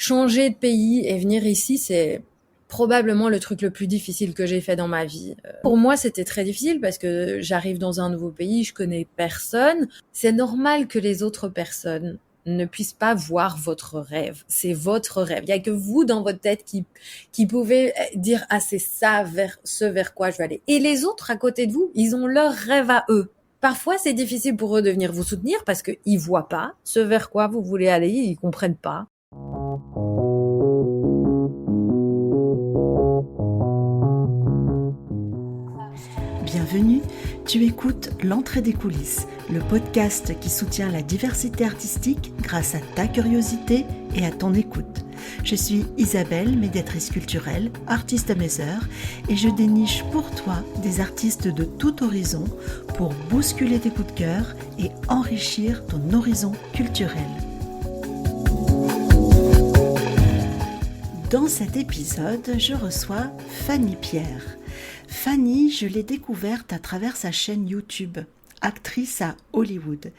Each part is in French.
changer de pays et venir ici, c'est probablement le truc le plus difficile que j'ai fait dans ma vie. Pour moi, c'était très difficile parce que j'arrive dans un nouveau pays, je connais personne. C'est normal que les autres personnes ne puissent pas voir votre rêve. C'est votre rêve. Il y a que vous dans votre tête qui pouvez dire ah c'est ça vers ce vers quoi je vais aller. Et les autres à côté de vous, ils ont leur rêve à eux. Parfois, c'est difficile pour eux de venir vous soutenir parce qu'ils voient pas ce vers quoi vous voulez aller, ils comprennent pas. Bienvenue, tu écoutes L'entrée des coulisses, le podcast qui soutient la diversité artistique grâce à ta curiosité et à ton écoute. Je suis Isabelle, médiatrice culturelle, artiste à mes heures, et je déniche pour toi des artistes de tout horizon pour bousculer tes coups de cœur et enrichir ton horizon culturel. Dans cet épisode, je reçois Fanny Pierre. Fanny, je l'ai découverte à travers sa chaîne YouTube, actrice à Hollywood.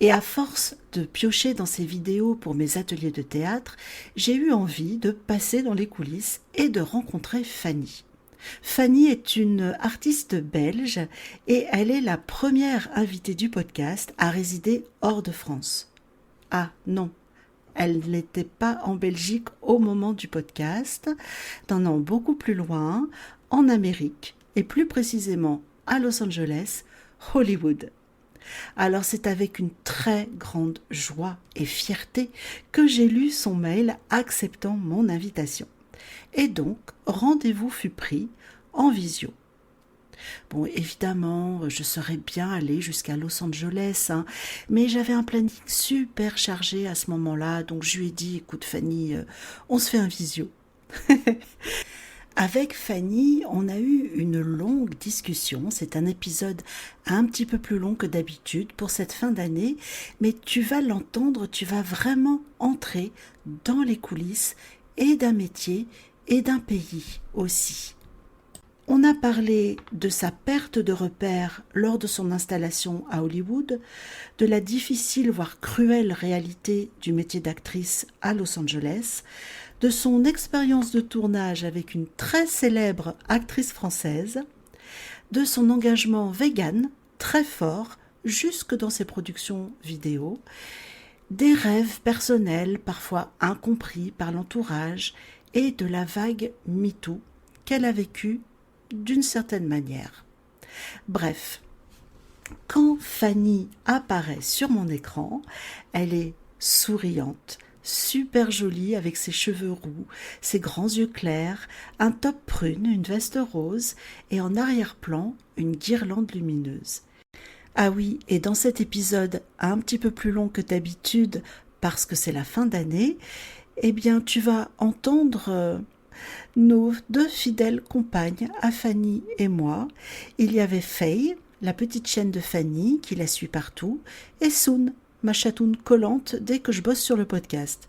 Et à force de piocher dans ses vidéos pour mes ateliers de théâtre, j'ai eu envie de passer dans les coulisses et de rencontrer Fanny. Fanny est une artiste belge et elle est la première invitée du podcast à résider hors de France. Ah non, elle n'était pas en Belgique au moment du podcast, non, beaucoup plus loin, en Amérique, et plus précisément à Los Angeles, Hollywood. Alors c'est avec une très grande joie et fierté que j'ai lu son mail acceptant mon invitation. Et donc, rendez-vous fut pris en visio. Bon, évidemment, je serais bien allée jusqu'à Los Angeles, mais j'avais un planning super chargé à ce moment-là, donc je lui ai dit, écoute Fanny, on se fait un visio. Avec Fanny, on a eu une longue discussion. C'est un épisode un petit peu plus long que d'habitude pour cette fin d'année, mais tu vas l'entendre, tu vas vraiment entrer dans les coulisses et d'un métier et d'un pays aussi. On a parlé de sa perte de repères lors de son installation à Hollywood, de la difficile voire cruelle réalité du métier d'actrice à Los Angeles, de son expérience de tournage avec une très célèbre actrice française, de son engagement vegan très fort jusque dans ses productions vidéo, des rêves personnels parfois incompris par l'entourage et de la vague MeToo qu'elle a vécue d'une certaine manière. Bref, quand Fanny apparaît sur mon écran, elle est souriante, super jolie avec ses cheveux roux, ses grands yeux clairs, un top prune, une veste rose et en arrière-plan une guirlande lumineuse. Ah oui, et dans cet épisode un petit peu plus long que d'habitude parce que c'est la fin d'année, eh bien tu vas entendre nos deux fidèles compagnes, à Fanny et moi. Il y avait Faye, la petite chienne de Fanny, qui la suit partout, et Soon, ma chatoune collante dès que je bosse sur le podcast.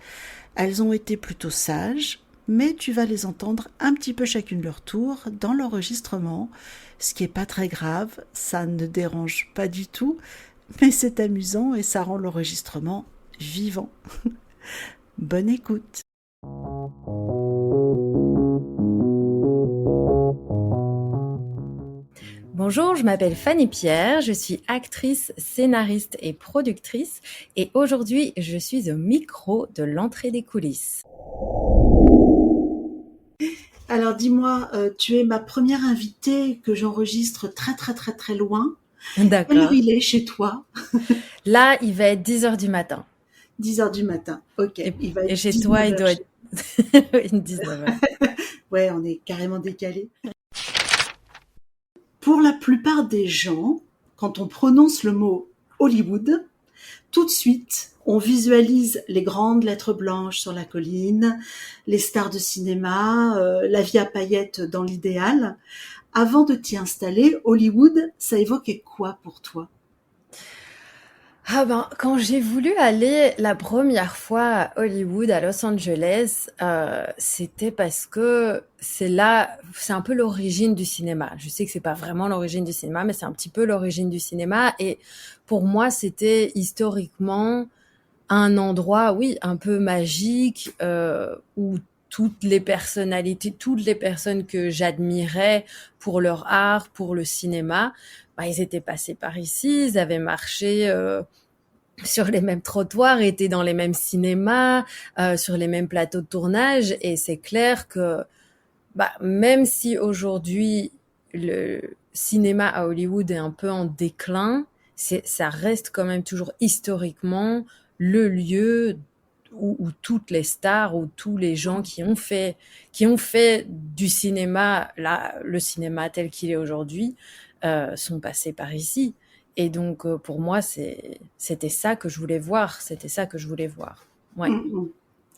Elles ont été plutôt sages, mais tu vas les entendre un petit peu chacune leur tour dans l'enregistrement, ce qui n'est pas très grave, ça ne dérange pas du tout, mais c'est amusant et ça rend l'enregistrement vivant. Bonne écoute. Bonjour, je m'appelle Fanny Pierre, je suis actrice, scénariste et productrice et aujourd'hui je suis au micro de l'entrée des coulisses. Alors dis-moi, tu es ma première invitée que j'enregistre très loin. Quelle heure D'accord. il est chez toi? Là, il va être 10h du matin. 10h du matin, ok. Il va Et être chez toi, 19 il heures. doit être 19h. Ouais, on est carrément décalé. Pour la plupart des gens, quand on prononce le mot Hollywood, tout de suite, on visualise les grandes lettres blanches sur la colline, les stars de cinéma, la vie à paillettes dans l'idéal. Avant de t'y installer, Hollywood, ça évoquait quoi pour toi? Ah ben, quand j'ai voulu aller la première fois à Hollywood, à Los Angeles, c'était parce que c'est un peu l'origine du cinéma. Je sais que c'est pas vraiment l'origine du cinéma, mais c'est un petit peu l'origine du cinéma. Et pour moi, c'était historiquement un endroit, oui, un peu magique, où toutes les personnalités, toutes les personnes que j'admirais pour leur art, pour le cinéma, bah, ils étaient passés par ici, ils avaient marché sur les mêmes trottoirs, étaient dans les mêmes cinémas, sur les mêmes plateaux de tournage, et c'est clair que bah, même si aujourd'hui le cinéma à Hollywood est un peu en déclin, ça reste quand même toujours historiquement le lieu où toutes les stars, où tous les gens qui ont fait du cinéma, là, le cinéma tel qu'il est aujourd'hui, sont passés par ici. Et donc, pour moi, c'était ça que je voulais voir. C'était ça que je voulais voir. Ouais. Mm.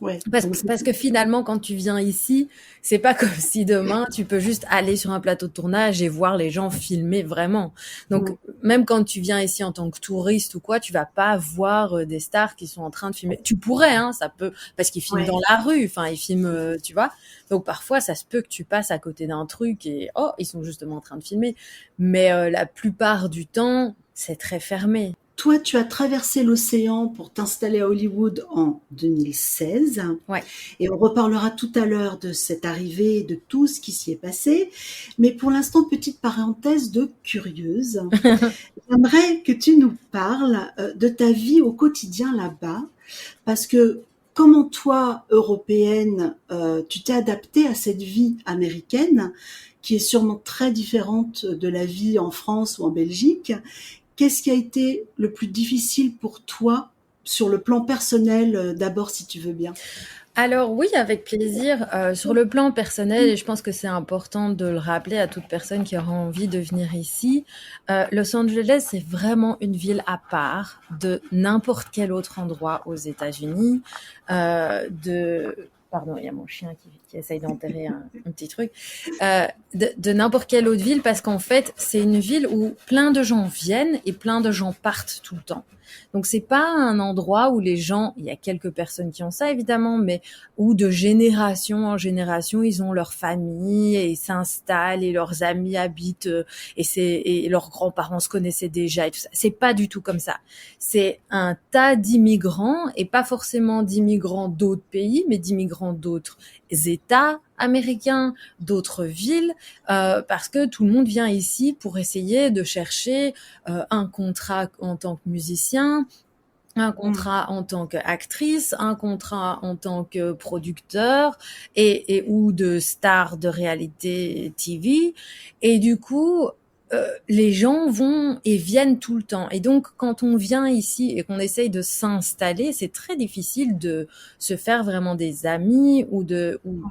Ouais, Parce, donc parce que finalement, quand tu viens ici, c'est pas comme si demain tu peux juste aller sur un plateau de tournage et voir les gens filmer vraiment. Donc, mm, même quand tu viens ici en tant que touriste ou quoi, tu vas pas voir des stars qui sont en train de filmer. Tu pourrais, hein, ça peut, parce qu'ils filment ouais. dans la rue, enfin, ils filment, tu vois. Donc, parfois, ça se peut que tu passes à côté d'un truc et, oh, ils sont justement en train de filmer. Mais la plupart du temps, c'est très fermé. Toi, tu as traversé l'océan pour t'installer à Hollywood en 2016 Ouais. et on reparlera tout à l'heure de cette arrivée et de tout ce qui s'y est passé. Mais pour l'instant, petite parenthèse de curieuse. J'aimerais que tu nous parles de ta vie au quotidien là-bas parce que comment toi, européenne, tu t'es adaptée à cette vie américaine qui est sûrement très différente de la vie en France ou en Belgique. Qu'est-ce qui a été le plus difficile pour toi sur le plan personnel, d'abord, si tu veux bien? Alors oui, avec plaisir. Sur le plan personnel, et je pense que c'est important de le rappeler à toute personne qui aura envie de venir ici, Los Angeles, c'est vraiment une ville à part de n'importe quel autre endroit aux États-Unis. Pardon, il y a mon chien qui essaye d'enterrer un petit truc. De n'importe quelle autre ville, parce qu'en fait, c'est une ville où plein de gens viennent et plein de gens partent tout le temps. Donc c'est pas un endroit où les gens, il y a quelques personnes qui ont ça évidemment, mais où de génération en génération, ils ont leur famille et ils s'installent et leurs amis habitent et leurs grands-parents se connaissaient déjà et tout ça. C'est pas du tout comme ça. C'est un tas d'immigrants et pas forcément d'immigrants d'autres pays, mais d'immigrants d'autres États américains, d'autres villes, parce que tout le monde vient ici pour essayer de chercher un contrat en tant que musicien, un Mmh. contrat en tant qu'actrice, un contrat en tant que producteur et ou de star de réalité TV. Et du coup, les gens vont et viennent tout le temps. Et donc, quand on vient ici et qu'on essaye de s'installer, c'est très difficile de se faire vraiment des amis ou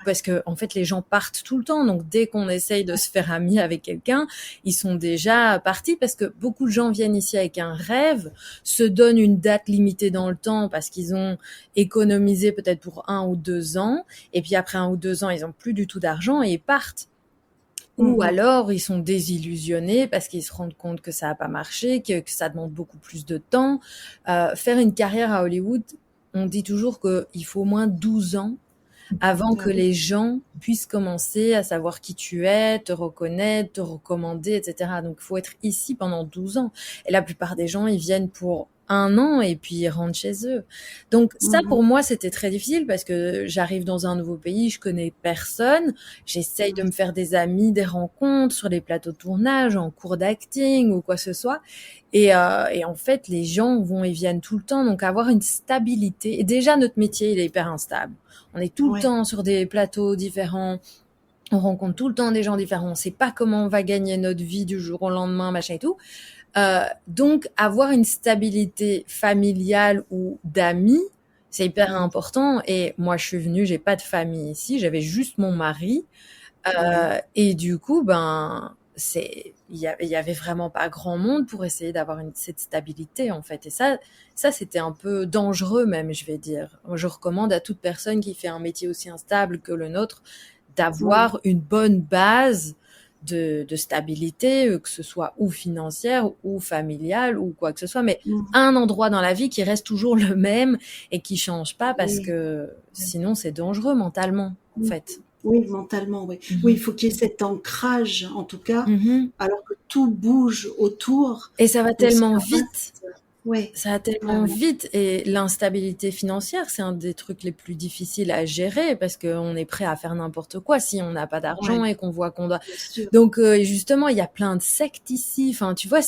parce que en fait les gens partent tout le temps. Donc, dès qu'on essaye de se faire ami avec quelqu'un, ils sont déjà partis parce que beaucoup de gens viennent ici avec un rêve, se donnent une date limitée dans le temps parce qu'ils ont économisé peut-être pour 1 ou 2 ans, et puis après 1 ou 2 ans, ils ont plus du tout d'argent et ils partent. Ou Mmh. alors ils sont désillusionnés parce qu'ils se rendent compte que ça n'a pas marché, que ça demande beaucoup plus de temps. Faire une carrière à Hollywood, on dit toujours qu'il faut au moins 12 ans avant Ah que oui. les gens puissent commencer à savoir qui tu es, te reconnaître, te recommander, etc. Donc, il faut être ici pendant 12 ans. Et la plupart des gens, ils viennent pour 1 an et puis ils rentrent chez eux. Donc, ça, Mmh pour mh. moi, c'était très difficile parce que j'arrive dans un nouveau pays, je connais personne. J'essaye de Mmh. me faire des amis, des rencontres sur les plateaux de tournage, en cours d'acting ou quoi que ce soit. Et en fait, les gens vont et viennent tout le temps. Donc, avoir une stabilité. Et déjà, notre métier, il est hyper instable. On est tout le Ouais. temps sur des plateaux différents, on rencontre tout le temps des gens différents, on sait pas comment on va gagner notre vie du jour au lendemain, machin et tout. Donc, avoir une stabilité familiale ou d'amis, c'est hyper Mmh. important. Et moi, je suis venue, j'ai pas de famille ici, j'avais juste mon mari. Ouais. Et du coup, ben, il y avait vraiment pas grand monde pour essayer d'avoir cette stabilité, en fait. Et ça, c'était un peu dangereux même, je vais dire. Je recommande à toute personne qui fait un métier aussi instable que le nôtre Mmh. d'avoir une bonne base de stabilité, que ce soit ou financière ou familiale ou quoi que ce soit, mais Mmh. un endroit dans la vie qui reste toujours le même et qui change pas parce Oui. que Oui. sinon c'est dangereux mentalement, en Mmh. fait. Oui, mentalement, oui. Oui, il Mhm. faut qu'il y ait cet ancrage, en tout cas, Mhm. alors que tout bouge autour. Et ça va Donc c'est tellement un vite. vaste. Oui, Ça va tellement vraiment. vite et l'instabilité financière, c'est un des trucs les plus difficiles à gérer parce qu'on est prêt à faire n'importe quoi si on n'a pas d'argent Ouais, et qu'on voit qu'on doit. bien sûr. Donc justement, il y a plein de sectes ici. Enfin, tu vois,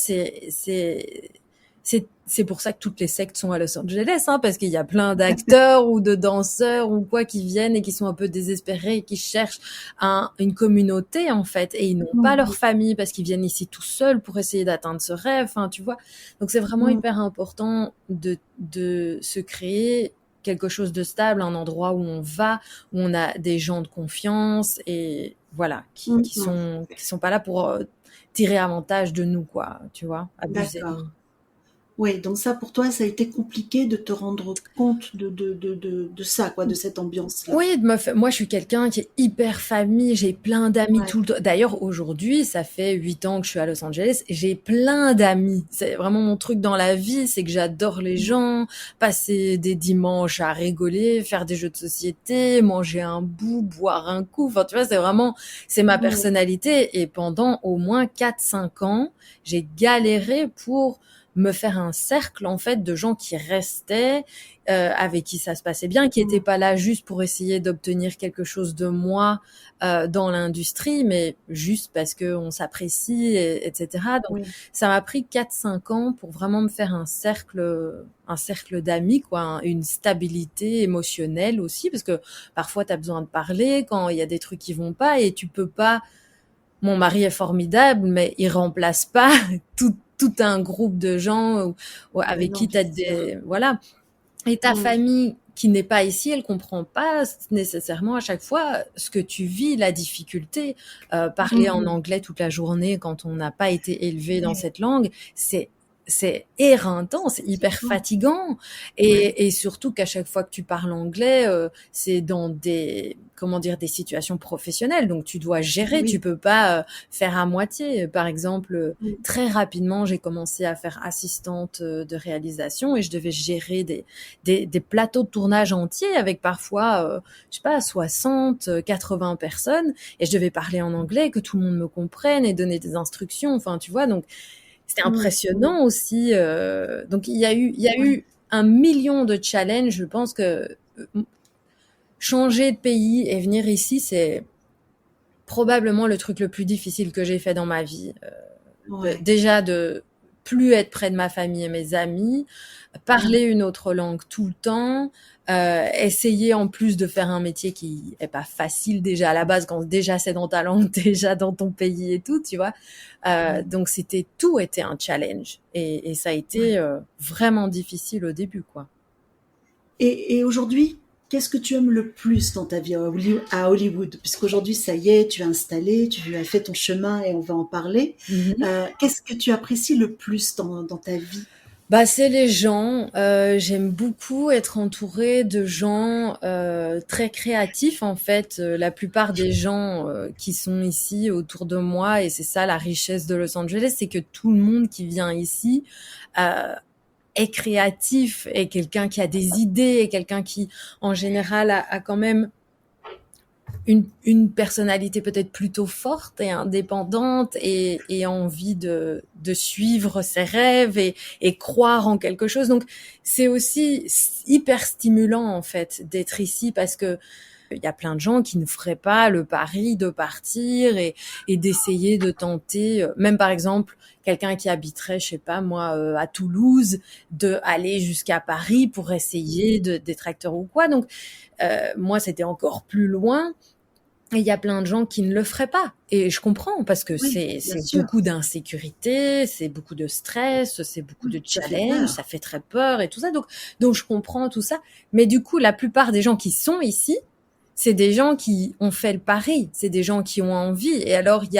c'est pour ça que toutes les sectes sont à Los Angeles, hein, parce qu'il y a plein d'acteurs ou de danseurs ou quoi qui viennent et qui sont un peu désespérés et qui cherchent une communauté en fait et ils n'ont pas leur Mhm, famille parce qu'ils viennent ici tout seuls pour essayer d'atteindre ce rêve. Enfin, tu vois. Donc c'est vraiment mhm, hyper important de se créer quelque chose de stable, un endroit où on va, où on a des gens de confiance et voilà, mhm. qui sont pas là pour tirer avantage de nous, quoi, tu vois, abuser de nous. D'accord. Oui, donc ça pour toi, ça a été compliqué de te rendre compte de ça, quoi, de cette ambiance-là. Oui, moi je suis quelqu'un qui est hyper famille, j'ai plein d'amis Ouais. tout le temps. D'ailleurs, aujourd'hui, ça fait 8 ans que je suis à Los Angeles, j'ai plein d'amis. C'est vraiment mon truc dans la vie, c'est que j'adore les Mhm. gens, passer des dimanches à rigoler, faire des jeux de société, manger un bout, boire un coup. Enfin, tu vois, c'est ma Ouais. personnalité. Et pendant au moins 4, 5 ans, j'ai galéré pour me faire un cercle, en fait, de gens qui restaient, avec qui ça se passait bien, qui n'étaient Mhm. pas là juste pour essayer d'obtenir quelque chose de moi dans l'industrie, mais juste parce qu'on s'apprécie, etc. Donc Oui, ça m'a pris 4, 5 ans pour vraiment me faire un cercle d'amis, quoi, une stabilité émotionnelle aussi, parce que parfois tu as besoin de parler quand il y a des trucs qui vont pas et tu peux pas. Mon mari est formidable, mais il remplace pas tout un groupe de gens mais avec non, qui tu bien as sûr. des, voilà, et ta Mhm. famille qui n'est pas ici, elle comprend pas nécessairement à chaque fois ce que tu vis, la difficulté. Parler en Mhm. anglais toute la journée quand on n'a pas été élevé dans Ouais, cette langue, c'est éreintant, c'est hyper fatigant. fatigant. Ouais. Et surtout qu'à chaque fois que tu parles anglais, c'est dans des, comment dire, des situations professionnelles. Donc tu dois gérer, tu Oui. peux pas faire à moitié. Par exemple, Mhm. très rapidement, j'ai commencé à faire assistante de réalisation et je devais gérer des plateaux de tournage entiers avec parfois, je sais pas, 60, 80 personnes et je devais parler en anglais, que tout le monde me comprenne et donner des instructions. Enfin, tu vois, donc c'était Mhm. Mhm. impressionnant aussi. Donc il y a Ouais. eu 1 million de challenges. Je pense que changer de pays et venir ici, c'est probablement le truc le plus difficile que j'ai fait dans ma vie. Ouais. Déjà de plus être près de ma famille et mes amis, parler Mhm. une autre langue tout le temps, essayer en plus de faire un métier qui est pas facile déjà à la base quand déjà c'est dans ta langue, déjà dans ton pays et tout, tu vois. Mhm. Donc tout était un challenge et ça a été Ouais. vraiment difficile au début, quoi. Et aujourd'hui, qu'est-ce que tu aimes le plus dans ta vie à Hollywood? Puisqu'aujourd'hui, ça y est, tu es installé, tu as fait ton chemin et on va en parler. Mhm. Qu'est-ce que tu apprécies le plus dans ta vie? Bah, c'est les gens. J'aime beaucoup être entourée de gens très créatifs en fait. La plupart des gens qui sont ici autour de moi, et c'est ça la richesse de Los Angeles, c'est que tout le monde qui vient ici euh, est créatif, est quelqu'un qui a des idées, est quelqu'un qui en général a quand même une personnalité peut-être plutôt forte et indépendante et envie de suivre ses rêves et croire en quelque chose. Donc c'est aussi hyper stimulant en fait d'être ici parce que il y a plein de gens qui ne feraient pas le pari de partir et d'essayer de tenter, même par exemple, quelqu'un qui habiterait, je sais pas moi, à Toulouse, de aller jusqu'à Paris pour essayer d'être acteur ou quoi. Donc, moi, c'était encore plus loin. Et il y a plein de gens qui ne le feraient pas. Et je comprends parce que Oui, bien c'est sûr. beaucoup d'insécurité, c'est beaucoup de stress, c'est beaucoup de Ça fait challenges, ça peur. fait très peur et tout ça. Donc je comprends tout ça. Mais du coup, la plupart des gens qui sont ici, c'est des gens qui ont fait le pari. C'est des gens qui ont envie. Et alors, il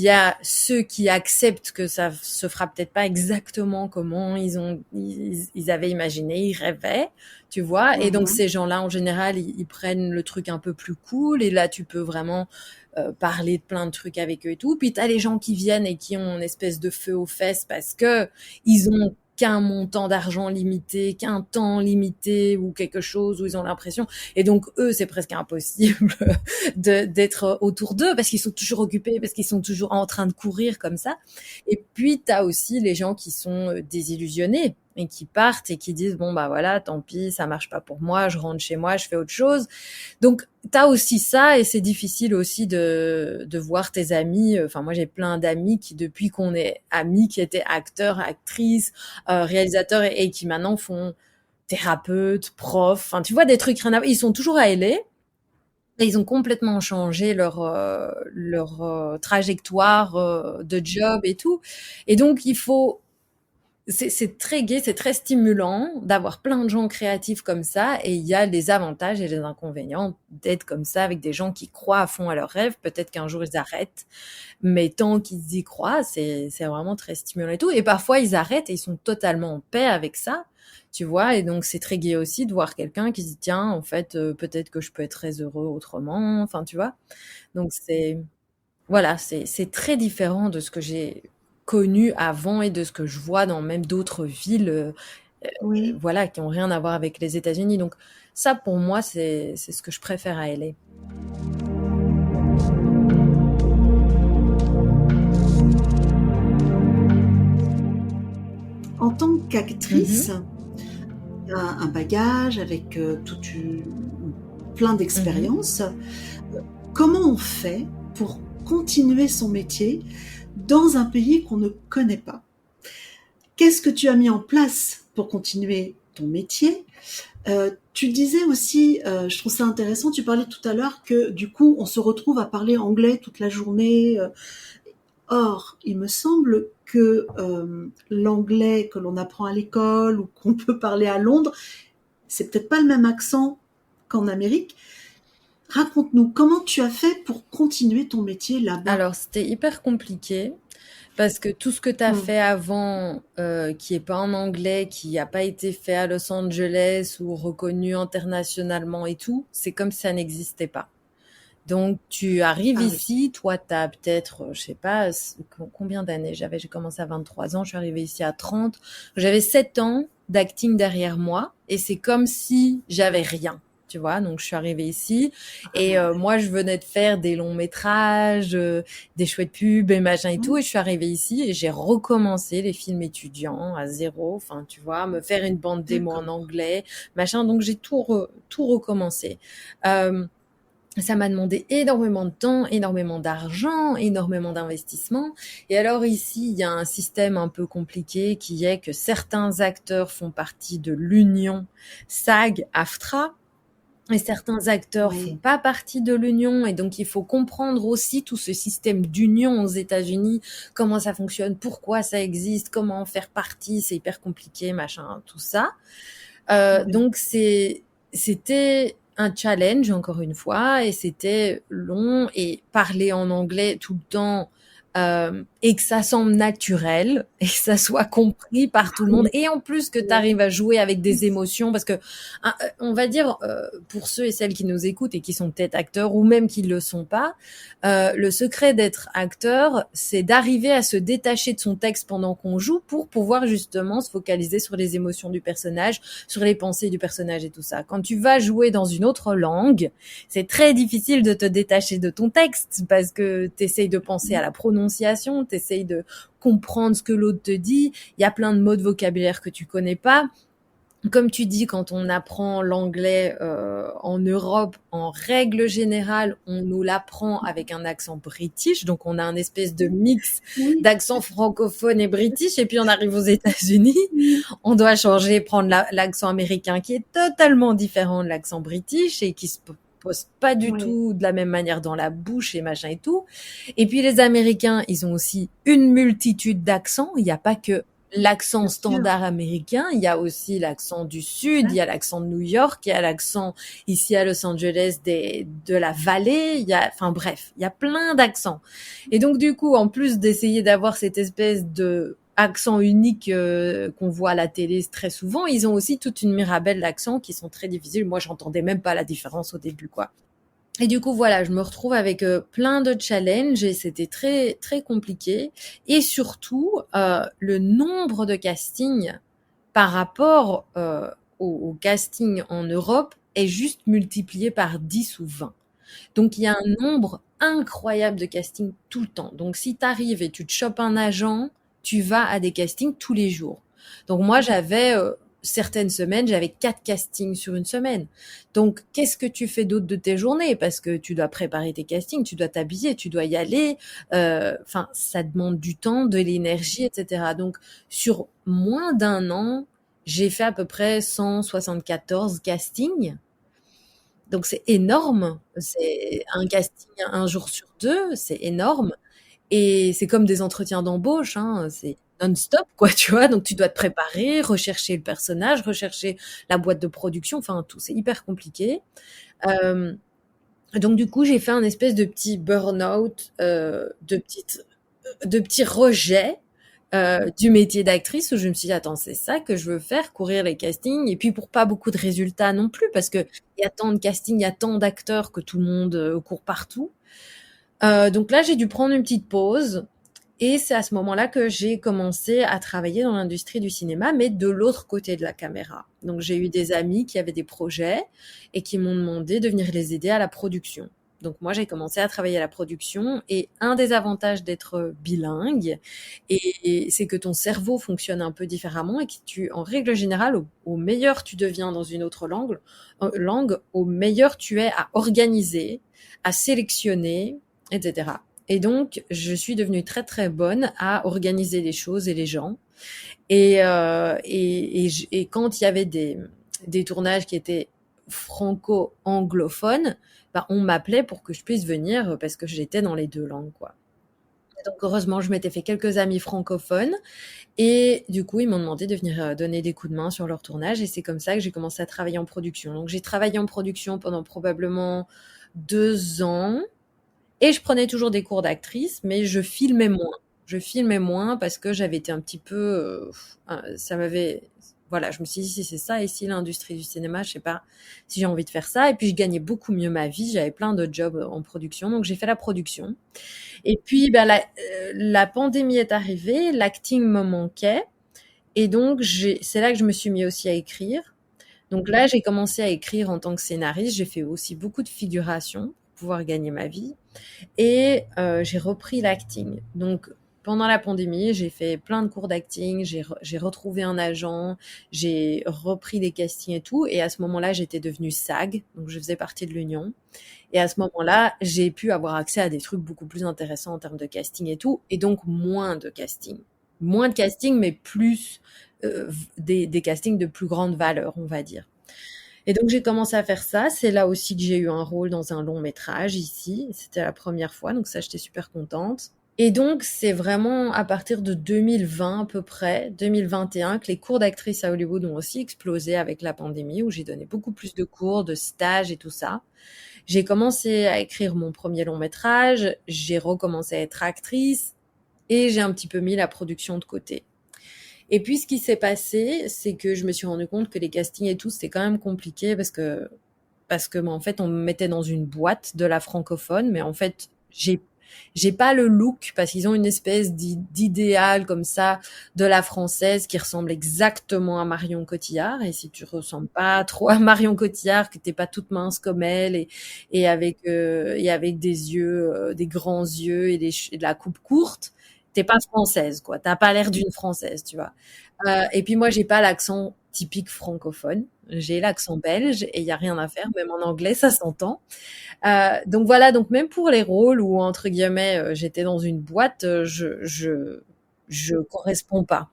y a ceux qui acceptent que ça se fera peut-être pas exactement comment ils avaient imaginé, ils rêvaient, tu vois. Et donc Mhm. ces gens-là, en général, ils prennent le truc un peu plus cool. Et là, tu peux vraiment parler de plein de trucs avec eux et tout. Puis t'as les gens qui viennent et qui ont une espèce de feu aux fesses parce que ils ont qu'un montant d'argent limité, qu'un temps limité ou quelque chose où ils ont l'impression. Et donc, eux, c'est presque impossible d'être autour d'eux parce qu'ils sont toujours occupés, parce qu'ils sont toujours en train de courir comme ça. Et puis, tu as aussi les gens qui sont désillusionnés et qui partent et qui disent, bon, bah voilà, tant pis, ça marche pas pour moi, je rentre chez moi, je fais autre chose. Donc, t'as aussi ça et c'est difficile aussi de voir tes amis. Enfin, moi, j'ai plein d'amis qui, depuis qu'on est amis, qui étaient acteurs, actrices, réalisateurs et qui maintenant font thérapeutes, profs. Enfin, tu vois, des trucs rien à voir. Ils sont toujours à LA. Et ils ont complètement changé leur trajectoire de job et tout. Et donc, c'est très gai, c'est très stimulant d'avoir plein de gens créatifs comme ça. Et il y a les avantages et les inconvénients d'être comme ça avec des gens qui croient à fond à leurs rêves. Peut-être qu'un jour ils arrêtent, mais tant qu'ils y croient, c'est vraiment très stimulant et tout. Et parfois ils arrêtent et ils sont totalement en paix avec ça, tu vois. Et donc c'est très gai aussi de voir quelqu'un qui se dit tiens, en fait, peut-être que je peux être très heureux autrement. Enfin, tu vois. Donc voilà, c'est très différent de ce que j'ai connu avant et de ce que je vois dans même d'autres villes, Oui. voilà, qui ont rien à voir avec les États-Unis. Donc ça, pour moi, c'est ce que je préfère à LA. En tant Mhm, qu'actrice, tu as un bagage avec plein mhm. d'expériences. Comment on fait pour continuer son métier dans un pays qu'on ne connaît pas? Qu'est-ce que tu as mis en place pour continuer ton métier? Tu disais aussi, je trouve ça intéressant, tu parlais tout à l'heure que du coup, on se retrouve à parler anglais toute la journée. Or, il me semble que l'anglais que l'on apprend à l'école ou qu'on peut parler à Londres, c'est peut-être pas le même accent qu'en Amérique. Raconte-nous, comment tu as fait pour continuer ton métier là-bas? Alors, c'était hyper compliqué parce que tout ce que tu as Hmm. fait avant, qui est pas en anglais, qui n'a pas été fait à Los Angeles ou reconnu internationalement et tout, c'est comme si ça n'existait pas. Donc, tu arrives Ah oui, ici, toi, tu as peut-être, je sais pas, combien d'années j'avais, j'ai commencé à 23 ans, je suis arrivée ici à 30. J'avais 7 ans d'acting derrière moi et c'est comme si j'avais rien. Tu vois, donc je suis arrivée ici et moi je venais de faire des longs métrages, des chouettes pubs et machin et tout et je suis arrivée ici et j'ai recommencé les films étudiants à zéro, enfin tu vois, me faire une bande démo en d'accord. anglais, machin, donc j'ai tout recommencé. Euh, Ça m'a demandé énormément de temps, énormément d'argent, énormément d'investissement. Et alors ici, il y a un système un peu compliqué qui est que certains acteurs font partie de l'union SAG-AFTRA et certains acteurs font Oui, pas partie de l'union. Et donc, il faut comprendre aussi tout ce système d'union aux États-Unis, comment ça fonctionne, pourquoi ça existe, comment en faire partie. C'est hyper compliqué, machin, tout ça. oui. Donc c'était un challenge encore une fois et c'était long et parler en anglais tout le temps et que ça semble naturel et que ça soit compris par tout le monde Oui, et en plus que tu oui, arrives à jouer avec des émotions parce que on va dire pour ceux et celles qui nous écoutent et qui sont peut-être acteurs ou même qui ne le sont pas, le secret d'être acteur, c'est d'arriver à se détacher de son texte pendant qu'on joue pour pouvoir justement se focaliser sur les émotions du personnage, sur les pensées du personnage et tout ça. Quand tu vas jouer dans une autre langue, c'est très difficile de te détacher de ton texte parce que tu essayes de penser à la prononciation, tu essayes de comprendre ce que l'autre te dit. Il y a plein de mots de vocabulaire que tu connais pas. Comme tu dis, quand on apprend l'anglais en Europe, en règle générale, on nous l'apprend avec un accent british, donc on a un espèce de mix oui, d'accent francophone et british, et puis on arrive aux États-Unis, on doit changer, prendre l'accent américain qui est totalement différent de l'accent british et qui se pose pas du oui, tout de la même manière dans la bouche et machin et tout. Et puis les Américains, ils ont aussi une multitude d'accents. Il n'y a pas que l'accent bien sûr. standard américain, il y a aussi l'accent du Sud, il y a Exact. l'accent de New York, il y a l'accent ici à Los Angeles de la vallée, enfin bref, il y a plein d'accents. Et donc du coup, en plus d'essayer d'avoir cette espèce de accent unique qu'on voit à la télé très souvent, ils ont aussi toute une mirabelle d'accents qui sont très difficiles. Moi, j'entendais même pas la différence au début, quoi. Et du coup, voilà, je me retrouve avec plein de challenges et c'était très très compliqué. Et surtout, le nombre de castings par rapport au casting en Europe est juste multiplié par 10 ou 20. Donc il y a un nombre incroyable de castings tout le temps. Donc si tu arrives et tu te chopes un agent, tu vas à des castings tous les jours. Donc moi j'avais certaines semaines, j'avais 4 castings sur une semaine. Donc qu'est-ce que tu fais d'autre de tes journées? Parce que tu dois préparer tes castings, tu dois t'habiller, tu dois y aller. Enfin, ça demande du temps, de l'énergie, etc. Donc sur moins d'un an, j'ai fait à peu près 174 castings. Donc c'est énorme. C'est un casting un jour sur deux, c'est énorme. Et c'est comme des entretiens d'embauche, hein, c'est non-stop, quoi, tu vois. Donc tu dois te préparer, rechercher le personnage, rechercher la boîte de production, enfin tout, c'est hyper compliqué. Euh, donc du coup, j'ai fait un espèce de petit burn-out, de petits rejets du métier d'actrice où je me suis dit, attends, c'est ça que je veux faire, courir les castings, et puis pour pas beaucoup de résultats non plus, parce que il y a tant de castings, il y a tant d'acteurs que tout le monde court partout. Donc là, j'ai dû prendre une petite pause. Et c'est à ce moment-là que j'ai commencé à travailler dans l'industrie du cinéma, mais de l'autre côté de la caméra. Donc j'ai eu des amis qui avaient des projets et qui m'ont demandé de venir les aider à la production. Donc moi, j'ai commencé à travailler à la production, et un des avantages d'être bilingue, et c'est que ton cerveau fonctionne un peu différemment, et que tu, en règle générale, au meilleur tu deviens dans une autre langue, au meilleur tu es à organiser, à sélectionner, etc. Et donc, je suis devenue très très bonne à organiser les choses et les gens. Et quand il y avait des tournages qui étaient franco-anglophones, bah, on m'appelait pour que je puisse venir parce que j'étais dans les deux langues, quoi. Donc heureusement, je m'étais fait quelques amis francophones, et du coup, ils m'ont demandé de venir donner des coups de main sur leur tournage, et c'est comme ça que j'ai commencé à travailler en production. Donc j'ai travaillé en production pendant probablement 2 ans. Et je prenais toujours des cours d'actrice, mais je filmais moins. Je filmais moins parce que j'avais été un petit peu, ça m'avait, voilà, je me suis dit, si c'est ça ici l'industrie du cinéma, je sais pas si j'ai envie de faire ça. Et puis je gagnais beaucoup mieux ma vie, j'avais plein de jobs en production, donc j'ai fait la production. Et puis bah, la pandémie est arrivée, l'acting me manquait, et donc c'est là que je me suis mis aussi à écrire. Donc là, j'ai commencé à écrire en tant que scénariste. J'ai fait aussi beaucoup de figuration pour pouvoir gagner ma vie. Et j'ai repris l'acting. Donc pendant la pandémie, j'ai fait plein de cours d'acting, j'ai retrouvé un agent, j'ai repris les castings et tout. Et à ce moment-là, j'étais devenue SAG, donc je faisais partie de l'union. Et à ce moment-là, j'ai pu avoir accès à des trucs beaucoup plus intéressants en termes de casting et tout, et donc moins de casting. Moins de casting, mais plus des castings de plus grande valeur, on va dire. Et donc j'ai commencé à faire ça. C'est là aussi que j'ai eu un rôle dans un long métrage ici. C'était la première fois, donc ça j'étais super contente. Et donc c'est vraiment à partir de 2020 à peu près, 2021, que les cours d'actrice à Hollywood ont aussi explosé avec la pandémie, où j'ai donné beaucoup plus de cours, de stages et tout ça. J'ai commencé à écrire mon premier long métrage, j'ai recommencé à être actrice, et j'ai un petit peu mis la production de côté. Et puis, ce qui s'est passé, c'est que je me suis rendu compte que les castings et tout, c'était quand même compliqué parce que, en fait, on me mettait dans une boîte de la francophone, mais en fait, j'ai pas le look parce qu'ils ont une espèce d'idéal comme ça de la française qui ressemble exactement à Marion Cotillard. Et si tu ressembles pas trop à Marion Cotillard, que t'es pas toute mince comme elle, et avec des yeux, des grands yeux, et de la coupe courte, t'es pas française, quoi. T'as pas l'air d'une française, tu vois. Et puis moi, j'ai pas l'accent typique francophone. J'ai l'accent belge, et il y a rien à faire. Même en anglais, ça s'entend. Donc voilà. Donc même pour les rôles où entre guillemets, j'étais dans une boîte, je corresponds pas.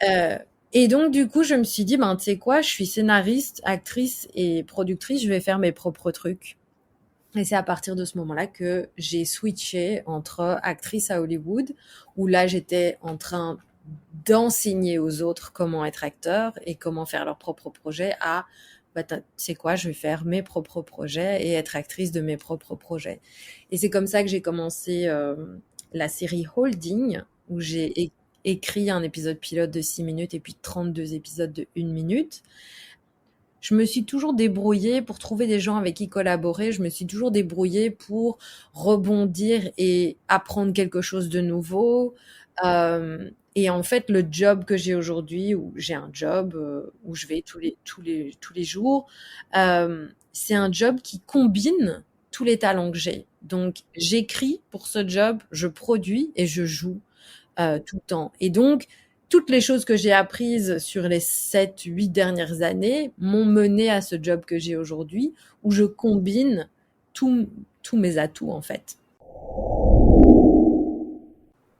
Euh, et donc du coup, je me suis dit, ben tu sais quoi, je suis scénariste, actrice et productrice. Je vais faire mes propres trucs. Et c'est à partir de ce moment-là que j'ai switché entre actrice à Hollywood, où là j'étais en train d'enseigner aux autres comment être acteur et comment faire leurs propres projets, à bah, tu sais quoi, je vais faire mes propres projets et être actrice de mes propres projets. Et c'est comme ça que j'ai commencé la série Holding, où j'ai écrit un épisode pilote de 6 minutes et puis 32 épisodes de 1 minute. Je me suis toujours débrouillée pour trouver des gens avec qui collaborer. Je me suis toujours débrouillée pour rebondir et apprendre quelque chose de nouveau. Et en fait, le job que j'ai aujourd'hui, où j'ai un job où je vais tous les jours, c'est un job qui combine tous les talents que j'ai. Donc, j'écris pour ce job, je produis et je joue tout le temps. Et donc, toutes les choses que j'ai apprises sur les 7, 8 dernières années m'ont mené à ce job que j'ai aujourd'hui, où je combine tous tous mes atouts, en fait.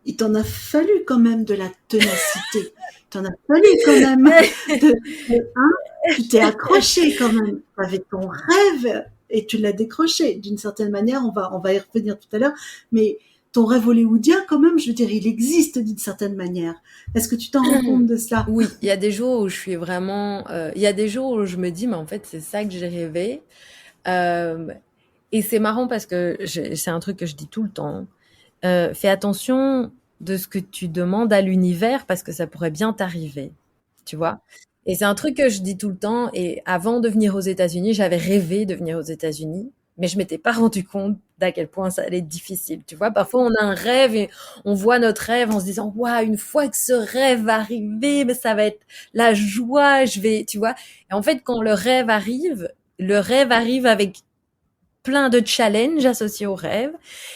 Il t'en a fallu quand même de la ténacité. Il t'en a fallu quand même hein, tu t'es accroché quand même. Tu avais ton rêve et tu l'as décroché. D'une certaine manière, on va y revenir tout à l'heure, mais ton rêve hollywoodien, quand même, je veux dire, il existe d'une certaine manière. Est-ce que tu t'en rends compte de ça? Oui, il y a des jours où je suis vraiment... il y a des jours où je me dis, mais en fait, c'est ça que j'ai rêvé. Euh, et c'est marrant parce que c'est un truc que je dis tout le temps. Fais attention de ce que tu demandes à l'univers parce que ça pourrait bien t'arriver, tu vois. Et c'est un truc que je dis tout le temps. Et avant de venir aux États-Unis, j'avais rêvé de venir aux États-Unis, mais je m'étais pas rendu compte d'à quel point ça allait être difficile. Tu vois, parfois on a un rêve et on voit notre rêve en se disant, waouh, une fois que ce rêve va arriver, mais ça va être la joie, je vais, tu vois. Et en fait, quand le rêve arrive avec plein de challenges associés au rêve.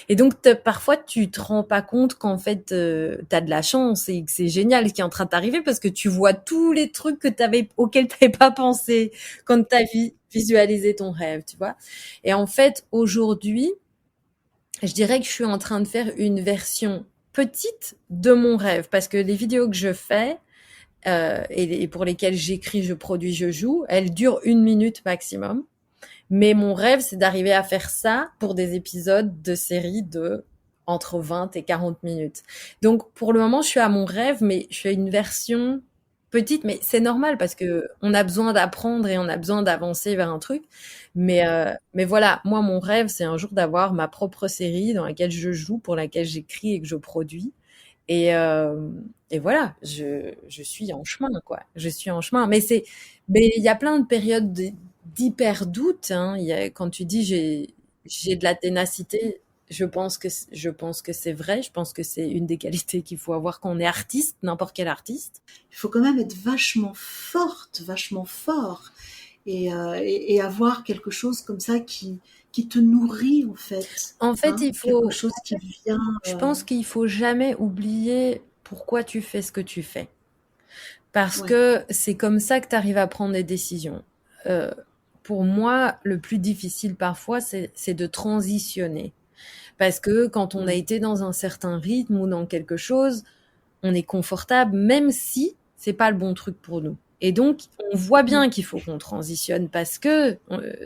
Et donc, parfois, tu te rends pas compte qu'en fait, tu as de la chance et que c'est génial ce qui est en train de t'arriver parce que tu vois tous les trucs auxquels tu n'avais pas pensé quand tu as visualisé ton rêve, tu vois. Et en fait, aujourd'hui, je dirais que je suis en train de faire une version petite de mon rêve parce que les vidéos que je fais, et pour lesquelles j'écris, je produis, je joue, elles durent 1 minute maximum. Mais mon rêve, c'est d'arriver à faire ça pour des épisodes de séries de entre 20 et 40 minutes. Donc, pour le moment, je suis à mon rêve, mais je fais une version petite, mais c'est normal parce que on a besoin d'apprendre et on a besoin d'avancer vers un truc. Mais voilà, moi, mon rêve, c'est un jour d'avoir ma propre série dans laquelle je joue, pour laquelle j'écris et que je produis. Et, euh, et voilà, je suis en chemin, quoi. Je suis en chemin. Mais il y a plein de périodes d'hyper doute, hein. Quand tu dis j'ai de la ténacité, je pense que c'est vrai. Je pense que c'est une des qualités qu'il faut avoir quand on est artiste, n'importe quel artiste. Il faut quand même être vachement forte, vachement fort, et avoir quelque chose comme ça qui te nourrit en fait, En fait, hein, quelque chose qui vient. je pense qu'il faut jamais oublier pourquoi tu fais ce que tu fais. Parce Ouais. que c'est comme ça que tu arrives à prendre des décisions. Euh, pour moi, le plus difficile parfois, c'est de transitionner. Parce que quand on a Mm. été dans un certain rythme ou dans quelque chose, on est confortable, même si c'est pas le bon truc pour nous. Et donc, on voit Mm. bien qu'il faut qu'on transitionne parce que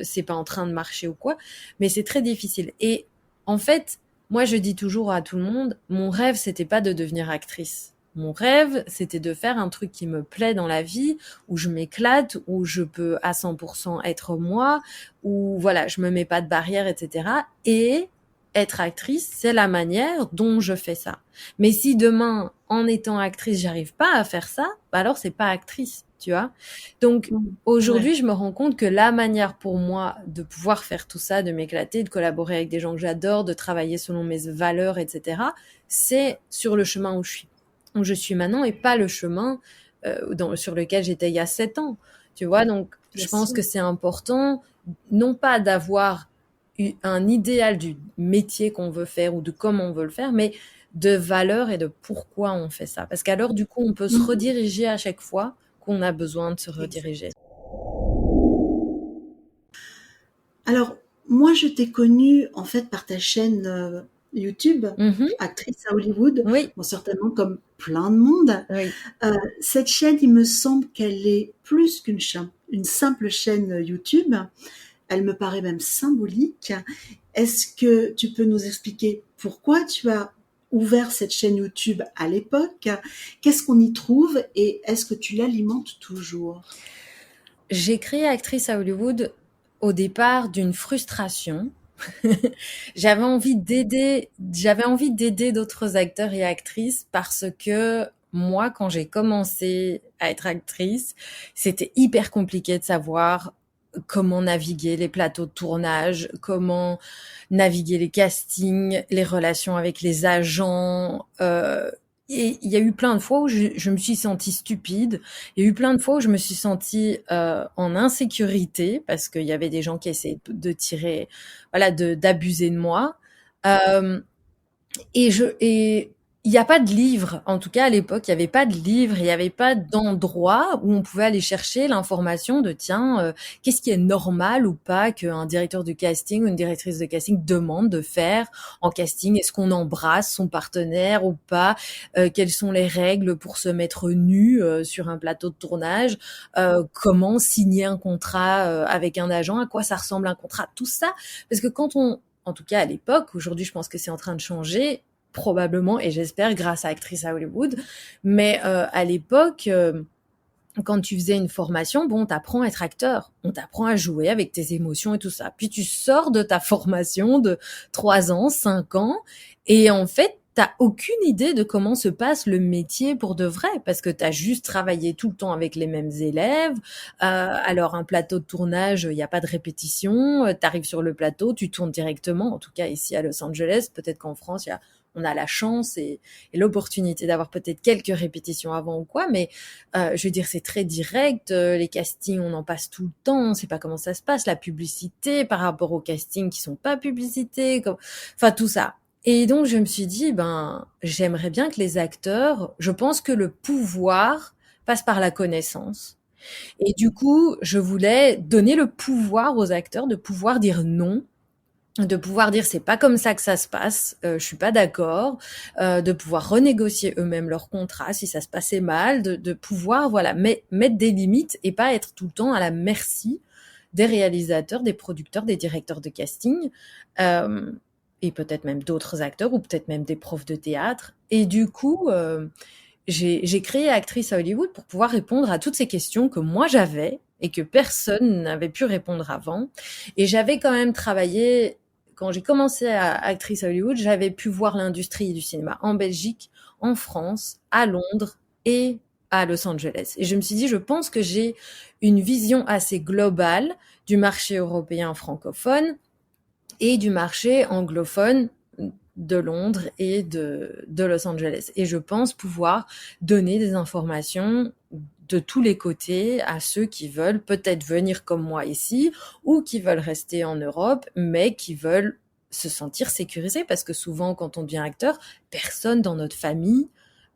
c'est pas en train de marcher ou quoi, mais c'est très difficile. Et en fait, moi, je dis toujours à tout le monde, mon rêve, c'était pas de devenir actrice. Mon rêve, c'était de faire un truc qui me plaît dans la vie, où je m'éclate, où je peux à 100% être moi, où voilà, je me mets pas de barrières, etc. Et être actrice, c'est la manière dont je fais ça. Mais si demain, en étant actrice, j'arrive pas à faire ça, bah alors c'est pas actrice, tu vois. Donc Mm. Ouais. aujourd'hui, je me rends compte que la manière pour moi de pouvoir faire tout ça, de m'éclater, de collaborer avec des gens que j'adore, de travailler selon mes valeurs, etc., c'est sur le chemin où je suis maintenant et pas le chemin sur lequel j'étais il y a 7 ans. Tu vois, donc Bien je pense sûr. que c'est important, non pas d'avoir un idéal du métier qu'on veut faire ou de comment on veut le faire, mais de valeur et de pourquoi on fait ça. Parce qu'alors, du coup, on peut se Mm. rediriger à chaque fois qu'on a besoin de se Exact. rediriger. Alors, moi, je t'ai connue en fait par ta chaîne YouTube, Mhm. actrice à Hollywood, Oui, bon, certainement comme plein de monde. oui. Cette chaîne, il me semble qu'elle est plus une simple chaîne YouTube. Elle me paraît même symbolique. Est-ce que tu peux nous expliquer pourquoi tu as ouvert cette chaîne YouTube à l'époque? Qu'est-ce qu'on y trouve et est-ce que tu l'alimentes toujours? J'ai créé actrice à Hollywood au départ d'une frustration. J'avais envie d'aider d'autres acteurs et actrices parce que moi, quand j'ai commencé à être actrice, c'était hyper compliqué de savoir comment naviguer les plateaux de tournage, comment naviguer les castings, les relations avec les agents. Et il y a eu plein de fois où je me suis sentie stupide. Il y a eu plein de fois où je me suis sentie en insécurité parce qu'il y avait des gens qui essayaient de tirer, voilà, d'abuser de moi. Euh, et il n'y a pas de livre, en tout cas à l'époque, il n'y avait pas de livre, il n'y avait pas d'endroit où on pouvait aller chercher l'information de tiens, qu'est-ce qui est normal ou pas qu'un directeur de casting ou une directrice de casting demande de faire en casting? Est-ce qu'on embrasse son partenaire ou pas? Quelles sont les règles pour se mettre nu sur un plateau de tournage? Comment signer un contrat avec un agent? À quoi ça ressemble un contrat? Tout ça, parce que en tout cas à l'époque, aujourd'hui je pense que c'est en train de changer, probablement, et j'espère grâce à Actrice à Hollywood, mais à l'époque, quand tu faisais une formation, bon, on t'apprend à être acteur, on t'apprend à jouer avec tes émotions et tout ça. Puis tu sors de ta formation de 3 ans, 5 ans, et en fait, t'as aucune idée de comment se passe le métier pour de vrai, parce que t'as juste travaillé tout le temps avec les mêmes élèves. Alors un plateau de tournage, il n'y a pas de répétition. T'arrives sur le plateau, tu tournes directement. En tout cas ici à Los Angeles, peut-être qu'en France, on a la chance et l'opportunité d'avoir peut-être quelques répétitions avant ou quoi, mais je veux dire, c'est très direct. Les castings, on en passe tout le temps. On sait pas comment ça se passe. La publicité par rapport aux castings qui sont pas publicités, enfin tout ça. Et donc je me suis dit, ben j'aimerais bien que les acteurs, je pense que le pouvoir passe par la connaissance. Et du coup, je voulais donner le pouvoir aux acteurs de pouvoir dire non, de pouvoir dire c'est pas comme ça que ça se passe, je suis pas d'accord, de pouvoir renégocier eux-mêmes leur contrat si ça se passait mal, de pouvoir voilà mettre des limites et pas être tout le temps à la merci des réalisateurs, des producteurs, des directeurs de casting, euh, et peut-être même d'autres acteurs ou peut-être même des profs de théâtre. Et du coup, j'ai créé Actrice à Hollywood pour pouvoir répondre à toutes ces questions que moi j'avais et que personne n'avait pu répondre avant. Et j'avais quand même travaillé, quand j'ai commencé à Actrice à Hollywood, j'avais pu voir l'industrie du cinéma en Belgique, en France, à Londres et à Los Angeles. Et je me suis dit, je pense que j'ai une vision assez globale du marché européen francophone et du marché anglophone de Londres et de Los Angeles. Et je pense pouvoir donner des informations de tous les côtés à ceux qui veulent peut-être venir comme moi ici ou qui veulent rester en Europe, mais qui veulent se sentir sécurisés parce que souvent quand on devient acteur, personne dans notre famille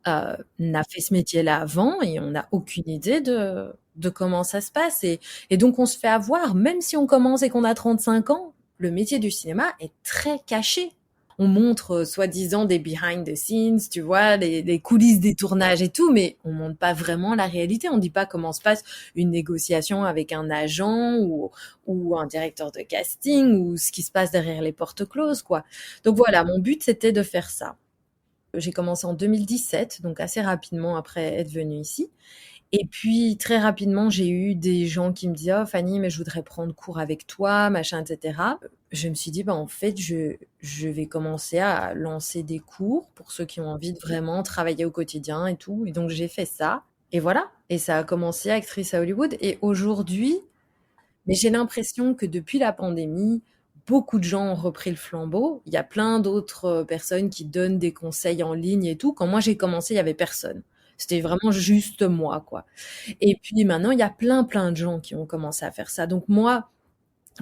n'a fait ce métier-là avant et on n'a aucune idée de comment ça se passe. Et donc on se fait avoir, même si on commence et qu'on a 35 ans, le métier du cinéma est très caché. On montre soi-disant des behind the scenes, tu vois, les coulisses des tournages et tout, mais on montre pas vraiment la réalité. On dit pas comment se passe une négociation avec un agent ou un directeur de casting ou ce qui se passe derrière les portes closes, quoi. Donc voilà, mon but c'était de faire ça. J'ai commencé en 2017, donc assez rapidement après être venue ici. Et puis très rapidement, j'ai eu des gens qui me disaient: «Oh Fanny, mais je voudrais prendre cours avec toi, machin, et cetera». Je me suis dit: «Bah, en fait, je vais commencer à lancer des cours pour ceux qui ont envie de vraiment travailler au quotidien et tout». Et donc j'ai fait ça et voilà. Et ça a commencé Actrice à Hollywood et aujourd'hui, mais j'ai l'impression que depuis la pandémie, beaucoup de gens ont repris le flambeau. Il y a plein d'autres personnes qui donnent des conseils en ligne et tout. Quand moi j'ai commencé, il y avait personne. C'était vraiment juste moi, quoi. Et puis maintenant, il y a plein de gens qui ont commencé à faire ça. Donc moi,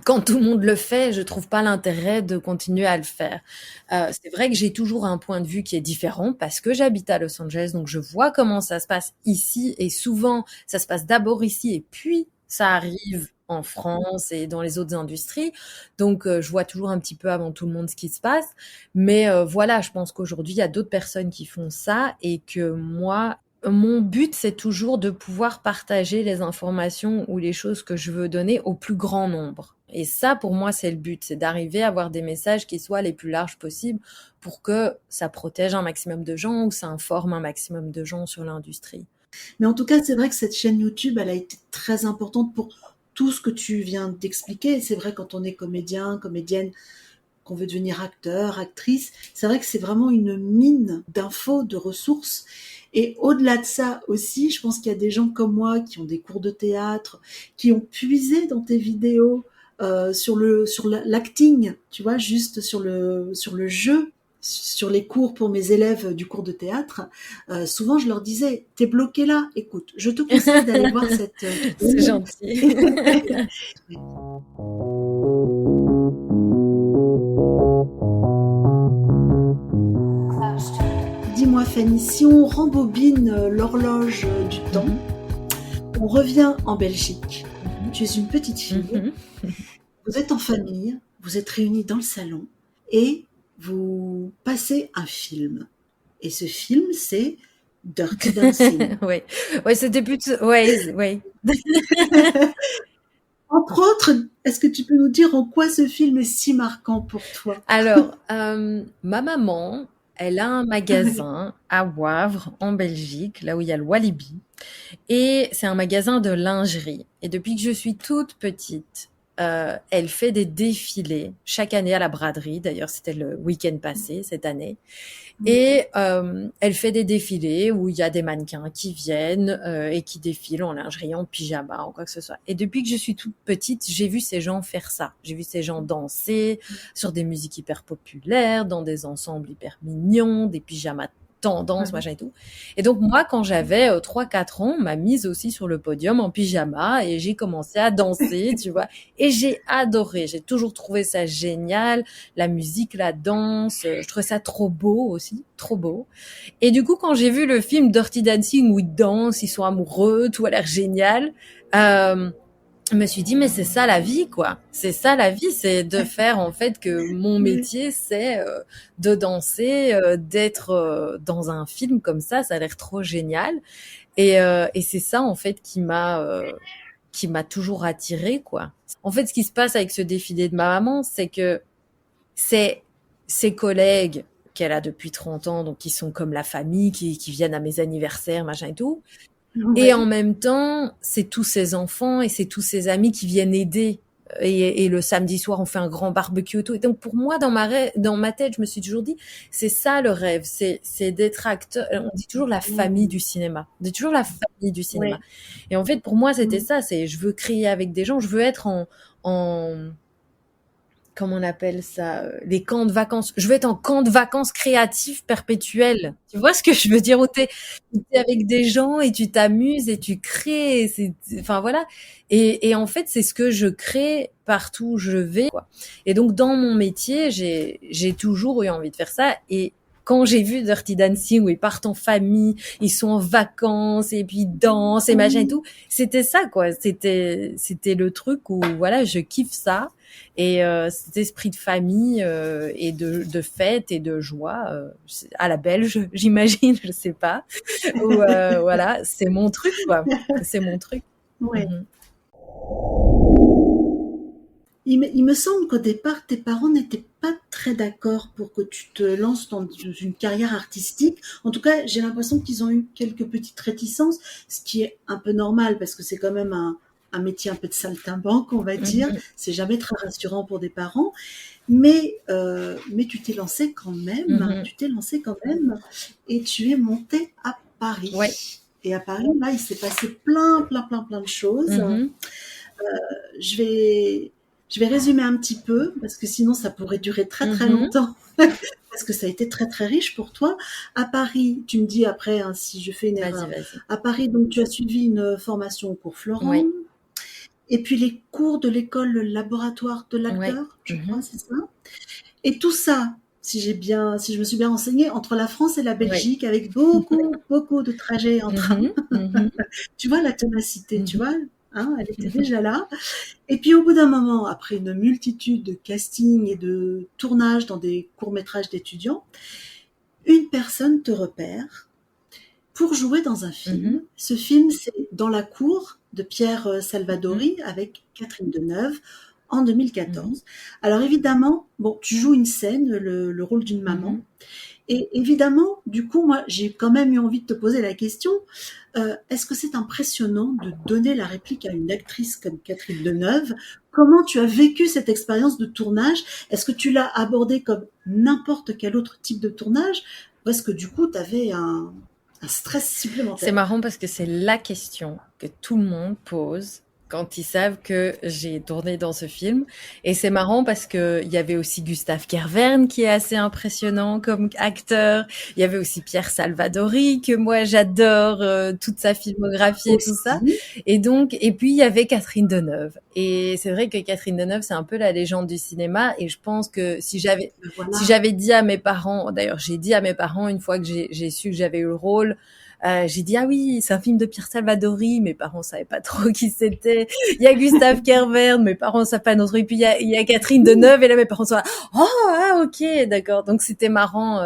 quand tout le monde le fait, je trouve pas l'intérêt de continuer à le faire. C'est vrai que j'ai toujours un point de vue qui est différent parce que j'habite à Los Angeles, donc je vois comment ça se passe ici et souvent ça se passe d'abord ici et puis ça arrive en France et dans les autres industries. Donc je vois toujours un petit peu avant tout le monde ce qui se passe. Mais voilà, je pense qu'aujourd'hui il y a d'autres personnes qui font ça et que moi, mon but, c'est toujours de pouvoir partager les informations ou les choses que je veux donner au plus grand nombre. Et ça, pour moi, c'est le but, c'est d'arriver à avoir des messages qui soient les plus larges possibles pour que ça protège un maximum de gens ou ça informe un maximum de gens sur l'industrie. Mais en tout cas, c'est vrai que cette chaîne YouTube, elle a été très importante pour tout ce que tu viens d'expliquer. C'est vrai, quand on est comédien, comédienne, qu'on veut devenir acteur, actrice, c'est vrai que c'est vraiment une mine d'infos, de ressources. Et au-delà de ça aussi, je pense qu'il y a des gens comme moi qui ont des cours de théâtre, qui ont puisé dans tes vidéos sur l'acting, tu vois, juste sur le jeu. sur les cours pour mes élèves du cours de théâtre, souvent je leur disais, t'es bloqué là, écoute, je te conseille d'aller voir cette... C'est gentil. Dis-moi Fanny, si on rembobine l'horloge du temps, on revient en Belgique. Tu es une petite fille, vous êtes en famille, vous êtes réunis dans le salon et vous passez un film. Et ce film, c'est Dirty Dancing. Oui, ouais, c'était plutôt... Ouais, ouais. Entre autres, est-ce que tu peux nous dire en quoi ce film est si marquant pour toi? Alors, ma maman, elle a un magasin à Wavre, en Belgique, là où il y a le Walibi. Et c'est un magasin de lingerie. Et depuis que je suis toute petite, elle fait des défilés chaque année à la braderie. D'ailleurs, c'était le week-end passé, cette année. Et elle fait des défilés où il y a des mannequins qui viennent et qui défilent en lingerie, en pyjama, en quoi que ce soit. Et depuis que je suis toute petite, j'ai vu ces gens faire ça. J'ai vu ces gens danser sur des musiques hyper populaires, dans des ensembles hyper mignons, des pyjamas tendance, machin et tout. Et donc, moi, quand j'avais 3-4 ans, on m'a mise aussi sur le podium en pyjama et j'ai commencé à danser, tu vois. Et j'ai adoré. J'ai toujours trouvé ça génial. La musique, la danse, je trouvais ça trop beau aussi, trop beau. Et du coup, quand j'ai vu le film Dirty Dancing où ils dansent, ils sont amoureux, tout a l'air génial, je me suis dit, mais c'est ça la vie, quoi. C'est ça la vie, c'est de faire, en fait, que mon métier, c'est de danser, d'être dans un film comme ça a l'air trop génial. Et c'est ça, en fait, qui m'a toujours attirée, quoi. En fait, ce qui se passe avec ce défilé de ma maman, c'est que c'est ses collègues qu'elle a depuis 30 ans, donc qui sont comme la famille, qui viennent à mes anniversaires, machin et tout. Et en même temps, c'est tous ses enfants et c'est tous ses amis qui viennent aider. Et le samedi soir, on fait un grand barbecue et tout. Et donc, pour moi, dans ma tête, je me suis toujours dit, c'est ça le rêve, c'est d'être acteur. On dit toujours la famille du cinéma. On dit toujours la famille du cinéma. Et en fait, pour moi, c'était ça. C'est, je veux créer avec des gens. Je veux être en comment on appelle ça, les camps de vacances. Je veux être en camp de vacances créatif perpétuel. Tu vois ce que je veux dire? Où t'es avec des gens et tu t'amuses et tu crées. Enfin voilà. Et en fait, c'est ce que je crée partout où je vais, quoi. Et donc, dans mon métier, j'ai toujours eu envie de faire ça. Et quand j'ai vu Dirty Dancing où ils partent en famille, ils sont en vacances et puis ils dansent et machin et tout, c'était ça, quoi. C'était le truc où, voilà, je kiffe ça. Et cet esprit de famille et de fête et de joie à la belge, j'imagine, je sais pas. Ou voilà, c'est mon truc, quoi. C'est mon truc. Ouais. Il me semble qu'au départ, tes parents n'étaient pas très d'accord pour que tu te lances dans une carrière artistique. En tout cas, j'ai l'impression qu'ils ont eu quelques petites réticences, ce qui est un peu normal parce que c'est quand même un métier un peu de saltimbanque, on va dire. C'est jamais très rassurant pour des parents. Mais tu t'es lancé quand même, et tu es monté à Paris. Ouais. Et à Paris, là, il s'est passé plein de choses. Je vais résumer un petit peu, parce que sinon ça pourrait durer très longtemps, parce que ça a été très riche pour toi. À Paris, tu me dis après hein, si je fais une erreur. Vas-y. À Paris, donc tu as suivi une formation au cours Florent, oui. Et puis les cours de l'école le laboratoire de l'acteur, je crois, c'est ça. Et tout ça, si je me suis bien renseignée, entre la France et la Belgique, avec beaucoup de trajets en train. Tu vois la ténacité, tu vois. Hein, elle était déjà là. Et puis au bout d'un moment, après une multitude de castings et de tournages dans des courts-métrages d'étudiants, une personne te repère pour jouer dans un film. Ce film, c'est Dans la cour de Pierre Salvadori avec Catherine Deneuve en 2014. Alors évidemment, bon, tu joues une scène, le rôle d'une maman. Et évidemment, du coup, moi, j'ai quand même eu envie de te poser la question, est-ce que c'est impressionnant de donner la réplique à une actrice comme Catherine Deneuve? Comment tu as vécu cette expérience de tournage? Est-ce que tu l'as abordée comme n'importe quel autre type de tournage? Ou est-ce que du coup, tu avais un stress supplémentaire? C'est marrant parce que c'est la question que tout le monde pose quand ils savent que j'ai tourné dans ce film. Et c'est marrant parce que il y avait aussi Gustave Kervern qui est assez impressionnant comme acteur. Il y avait aussi Pierre Salvadori que moi j'adore, toute sa filmographie et tout ça. Aussi. Et donc, et puis il y avait Catherine Deneuve. Et c'est vrai que Catherine Deneuve, c'est un peu la légende du cinéma. Et je pense que si Voilà. j'avais dit à mes parents, d'ailleurs j'ai dit à mes parents une fois que j'ai su que j'avais eu le rôle, j'ai dit ah oui, c'est un film de Pierre Salvadori. Mes parents savaient pas trop qui c'était. Il y a Gustave Kervern, mes parents savent pas non plus. Et puis il y a Catherine Deneuve et là mes parents sont là. Oh ah ok d'accord. Donc c'était marrant.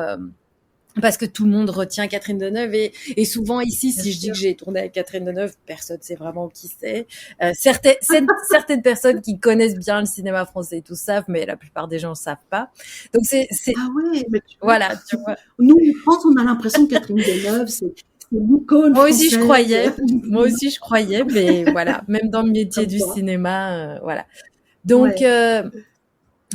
Parce que tout le monde retient Catherine Deneuve et souvent ici, Bien si je dis sûr. que j'ai tourné avec Catherine Deneuve, personne sait vraiment qui c'est. Certaines personnes qui connaissent bien le cinéma français et tout savent, mais la plupart des gens ne savent pas. Donc Ah ouais, mais tu vois, voilà, tu vois. nous, en France, on a l'impression que Catherine Deneuve, c'est l'icône Moi aussi je française croyais, du moi cinéma. aussi je croyais, mais voilà, même dans le métier Comme du quoi. cinéma, voilà. Donc, Ouais.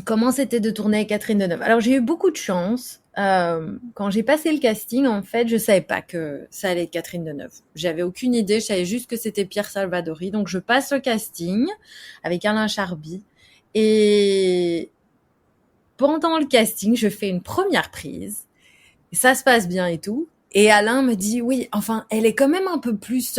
comment c'était de tourner avec Catherine Deneuve? Alors j'ai eu beaucoup de chance. Quand j'ai passé le casting, en fait, je savais pas que ça allait être Catherine Deneuve. J'avais aucune idée, je savais juste que c'était Pierre Salvadori. Donc je passe le casting avec Alain Charby et pendant le casting, je fais une première prise. Et ça se passe bien et tout. Et Alain me dit oui, enfin, elle est quand même un peu plus,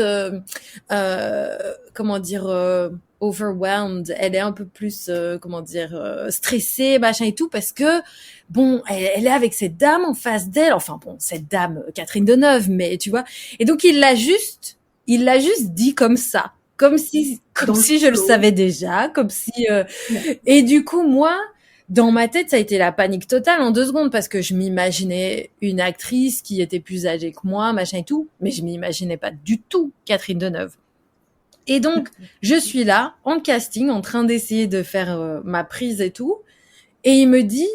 comment dire, overwhelmed. Elle est un peu plus, comment dire, stressée, machin et tout, parce que bon, elle est avec cette dame en face d'elle. Enfin bon, cette dame, Catherine Deneuve, mais tu vois. Et donc il l'a juste dit comme ça, comme Dans le si je le flot. savais déjà, comme si. Ouais. Et du coup, moi, dans ma tête, ça a été la panique totale en 2 secondes parce que je m'imaginais une actrice qui était plus âgée que moi, machin et tout, mais je m'imaginais pas du tout Catherine Deneuve. Et donc, je suis là, en casting, en train d'essayer de faire ma prise et tout, et il me dit,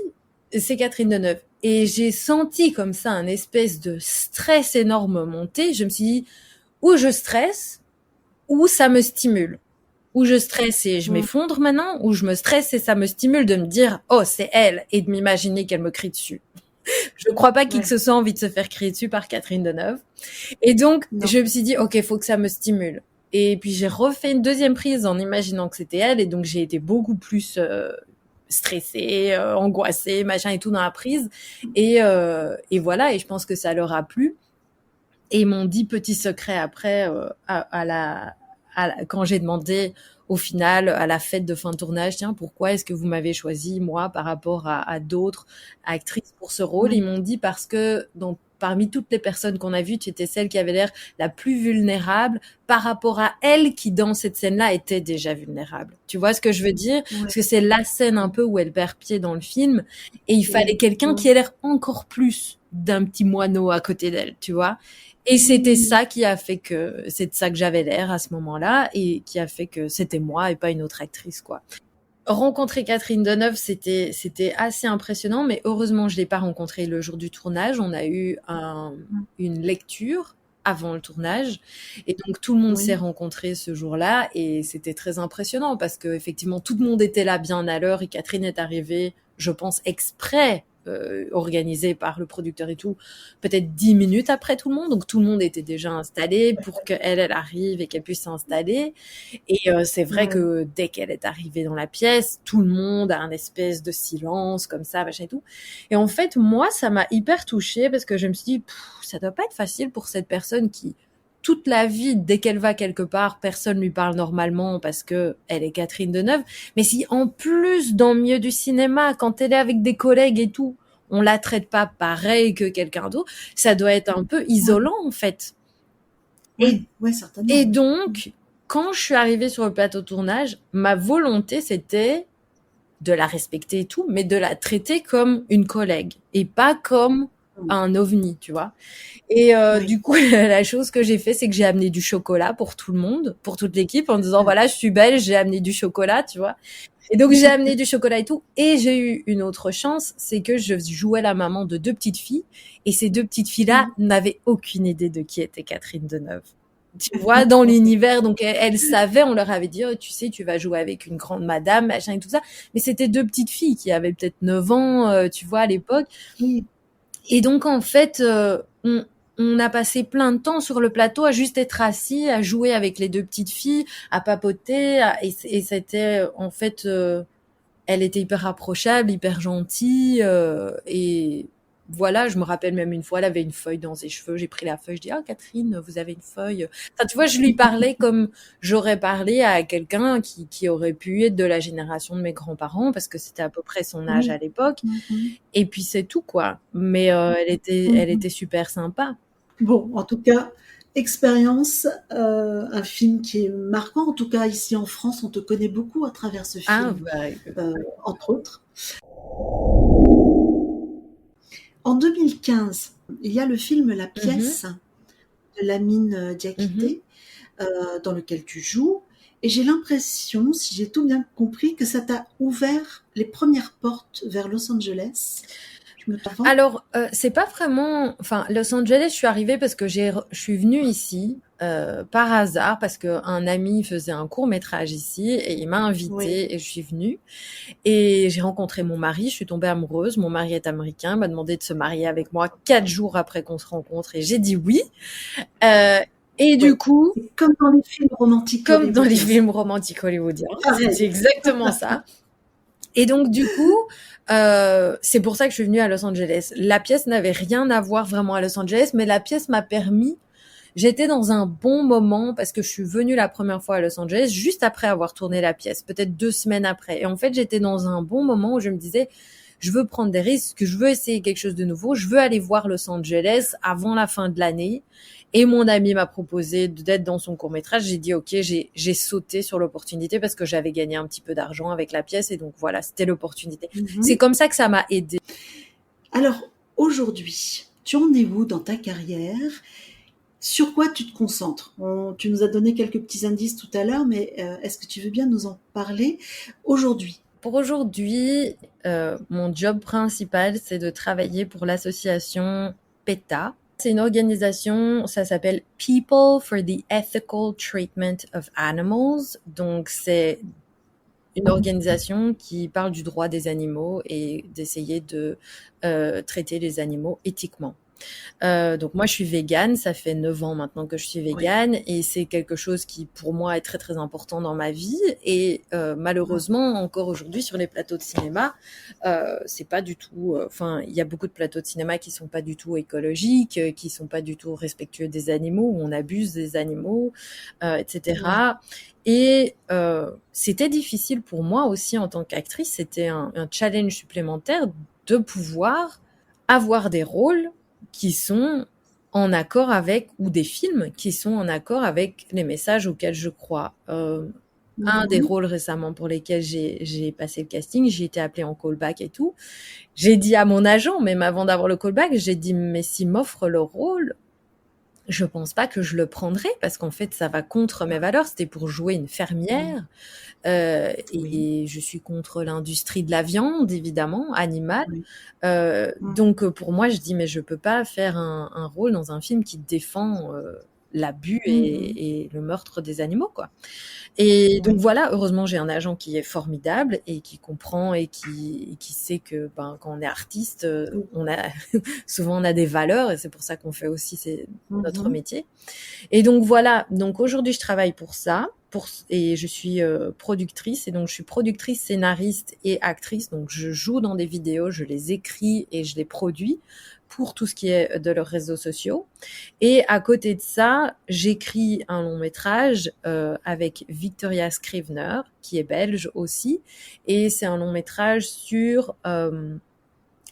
c'est Catherine Deneuve. Et j'ai senti comme ça un espèce de stress énorme monter. Je me suis dit, ou je stresse, ou ça me stimule. Ou je stresse et je Mm. m'effondre maintenant, ou je me stresse et ça me stimule de me dire oh c'est elle et de m'imaginer qu'elle me crie dessus. Je ne crois pas qui que Ouais. ce soit envie de se faire crier dessus par Catherine Deneuve. Et donc Non. je me suis dit ok faut que ça me stimule. Et puis j'ai refait une deuxième prise en imaginant que c'était elle et donc j'ai été beaucoup plus stressée, angoissée, machin et tout dans la prise. Et voilà et je pense que ça leur a plu. Et ils m'ont dit petit secret après quand j'ai demandé au final à la fête de fin de tournage, tiens, pourquoi est-ce que vous m'avez choisi moi par rapport à d'autres actrices pour ce rôle? Ils Mm. m'ont dit parce que parmi toutes les personnes qu'on a vues, tu étais celle qui avait l'air la plus vulnérable par rapport à elle qui dans cette scène-là était déjà vulnérable. Tu vois ce que je veux dire? Ouais. Parce que c'est la scène un peu où elle perd pied dans le film et il fallait Oui. quelqu'un Mm. qui ait l'air encore plus d'un petit moineau à côté d'elle, tu vois? Et c'était ça qui a fait que c'est de ça que j'avais l'air à ce moment-là et qui a fait que c'était moi et pas une autre actrice quoi. Rencontrer Catherine Deneuve, c'était assez impressionnant, mais heureusement je l'ai pas rencontrée le jour du tournage. On a eu une lecture avant le tournage et donc tout le monde s'est Oui. rencontré ce jour-là et c'était très impressionnant parce que effectivement tout le monde était là bien à l'heure et Catherine est arrivée, je pense exprès organisée par le producteur et tout, peut-être 10 minutes après tout le monde. Donc tout le monde était déjà installé pour qu'elle arrive et qu'elle puisse s'installer. Et c'est vrai Ouais. que dès qu'elle est arrivée dans la pièce, tout le monde a un espèce de silence comme ça, machin et tout. Et en fait, moi, ça m'a hyper touchée parce que je me suis dit, ça doit pas être facile pour cette personne qui, toute la vie, dès qu'elle va quelque part, personne lui parle normalement parce que elle est Catherine Deneuve. Mais si en plus, dans le milieu du cinéma, quand elle est avec des collègues et tout, on la traite pas pareil que quelqu'un d'autre, ça doit être un peu Ouais. isolant en fait. Et, Ouais. Ouais, et certainement. donc, quand je suis arrivée sur le plateau de tournage, ma volonté c'était de la respecter et tout, mais de la traiter comme une collègue et pas comme Mm. un ovni, tu vois. Et Oui. du coup, la chose que j'ai fait, c'est que j'ai amené du chocolat pour tout le monde, pour toute l'équipe, en disant voilà, je suis belge, j'ai amené du chocolat, tu vois. Et donc j'ai amené du chocolat et tout. Et j'ai eu une autre chance, c'est que je jouais la maman de 2 petites filles, et ces 2 petites filles-là Mm. n'avaient aucune idée de qui était Catherine Deneuve. Tu vois, dans l'univers, donc elles savaient, on leur avait dit, oh, tu sais, tu vas jouer avec une grande madame, machin et tout ça. Mais c'était 2 petites filles qui avaient peut-être 9 ans, tu vois, à l'époque. Oui. Et donc, en fait, on a passé plein de temps sur le plateau à juste être assis, à jouer avec les deux petites filles, à papoter, et c'était en fait, elle était hyper approchable, hyper gentille, et voilà, je me rappelle même une fois, elle avait une feuille dans ses cheveux, j'ai pris la feuille, je dis: «Ah Catherine, vous avez une feuille?» Enfin, tu vois, je lui parlais comme j'aurais parlé à quelqu'un qui aurait pu être de la génération de mes grands-parents, parce que c'était à peu près son âge Oui. à l'époque, Mhm. et puis c'est tout, quoi. Mais elle Mhm. était super sympa. Bon, en tout cas, expérience, un film qui est marquant. En tout cas, ici en France, on te connaît beaucoup à travers ce Ah, film, bah, entre autres. En 2015, il y a le film La mhm, pièce de Lamine mhm. Diakité, dans lequel tu joues. Et j'ai l'impression, si j'ai tout bien compris, que ça t'a ouvert les premières portes vers Los Angeles. Je me trompe? Alors, c'est pas vraiment, enfin, Los Angeles, je suis arrivée parce que je suis venue ici par hasard, parce qu'un ami faisait un court-métrage ici et il m'a Oui. invitée et je suis venue. Et j'ai rencontré mon mari, je suis tombée amoureuse. Mon mari est américain, m'a demandé de se marier avec moi 4 jours après qu'on se rencontre et j'ai dit oui. Euh, et du Oui. coup, C'est comme dans les films romantiques comme dans les hollywoodiens, ça. films romantiques hollywoodiens, c'était Pareil. exactement ça. Et donc, du coup, c'est pour ça que je suis venue à Los Angeles. La pièce n'avait rien à voir vraiment à Los Angeles, mais la pièce m'a permis. J'étais dans un bon moment parce que je suis venue la première fois à Los Angeles juste après avoir tourné la pièce, peut-être 2 semaines après. Et en fait, j'étais dans un bon moment où je me disais, je veux prendre des risques, je veux essayer quelque chose de nouveau, je veux aller voir Los Angeles avant la fin de l'année. Et mon ami m'a proposé d'être dans son court-métrage. J'ai dit, OK, j'ai sauté sur l'opportunité parce que j'avais gagné un petit peu d'argent avec la pièce. Et donc, voilà, c'était l'opportunité. C'est Mhm. comme ça que ça m'a aidé. Alors, aujourd'hui, tu en es où dans ta carrière? Sur quoi tu te concentres? Tu nous as donné quelques petits indices tout à l'heure, mais est-ce que tu veux bien nous en parler aujourd'hui? Pour aujourd'hui, mon job principal, c'est de travailler pour l'association PETA. C'est une organisation, ça s'appelle People for the Ethical Treatment of Animals. Donc, c'est une organisation qui parle du droit des animaux et d'essayer de traiter les animaux éthiquement. Donc moi, je suis végane, ça fait 9 ans maintenant que je suis Oui. végane et c'est quelque chose qui, pour moi, est très, très important dans ma vie et malheureusement, encore aujourd'hui, sur les plateaux de cinéma, c'est pas du tout... Enfin, il y a beaucoup de plateaux de cinéma qui sont pas du tout écologiques, qui sont pas du tout respectueux des animaux, où on abuse des animaux, Oui. etc. Et c'était difficile pour moi aussi en tant qu'actrice, c'était un challenge supplémentaire de pouvoir avoir des rôles qui sont en accord avec, ou des films qui sont en accord avec les messages auxquels je crois. Un des Mhm. rôles récemment pour lesquels j'ai passé le casting, j'ai été appelée en callback et tout. J'ai dit à mon agent, même avant d'avoir le callback, j'ai dit, mais s'il m'offre le rôle, je pense pas que je le prendrai parce qu'en fait, ça va contre mes valeurs. C'était pour jouer une Mhm. fermière. Oui. Et je suis contre l'industrie de la viande, évidemment, animale. Oui. Mhm. Donc pour moi, je dis, mais je peux pas faire un rôle dans un film qui défend l'abus Mhm. et le meurtre des animaux, quoi. Et donc Oui. voilà, heureusement, j'ai un agent qui est formidable et qui comprend et qui sait que ben, quand on est artiste, on a souvent on a des valeurs et c'est pour ça qu'on fait aussi notre Mhm. métier. Et donc voilà, donc aujourd'hui je travaille pour ça, et je suis productrice, et donc je suis productrice, scénariste et actrice, donc je joue dans des vidéos, je les écris et je les produis pour tout ce qui est de leurs réseaux sociaux. Et à côté de ça, j'écris un long métrage avec Victoria Scrivener, qui est belge aussi, et c'est un long métrage sur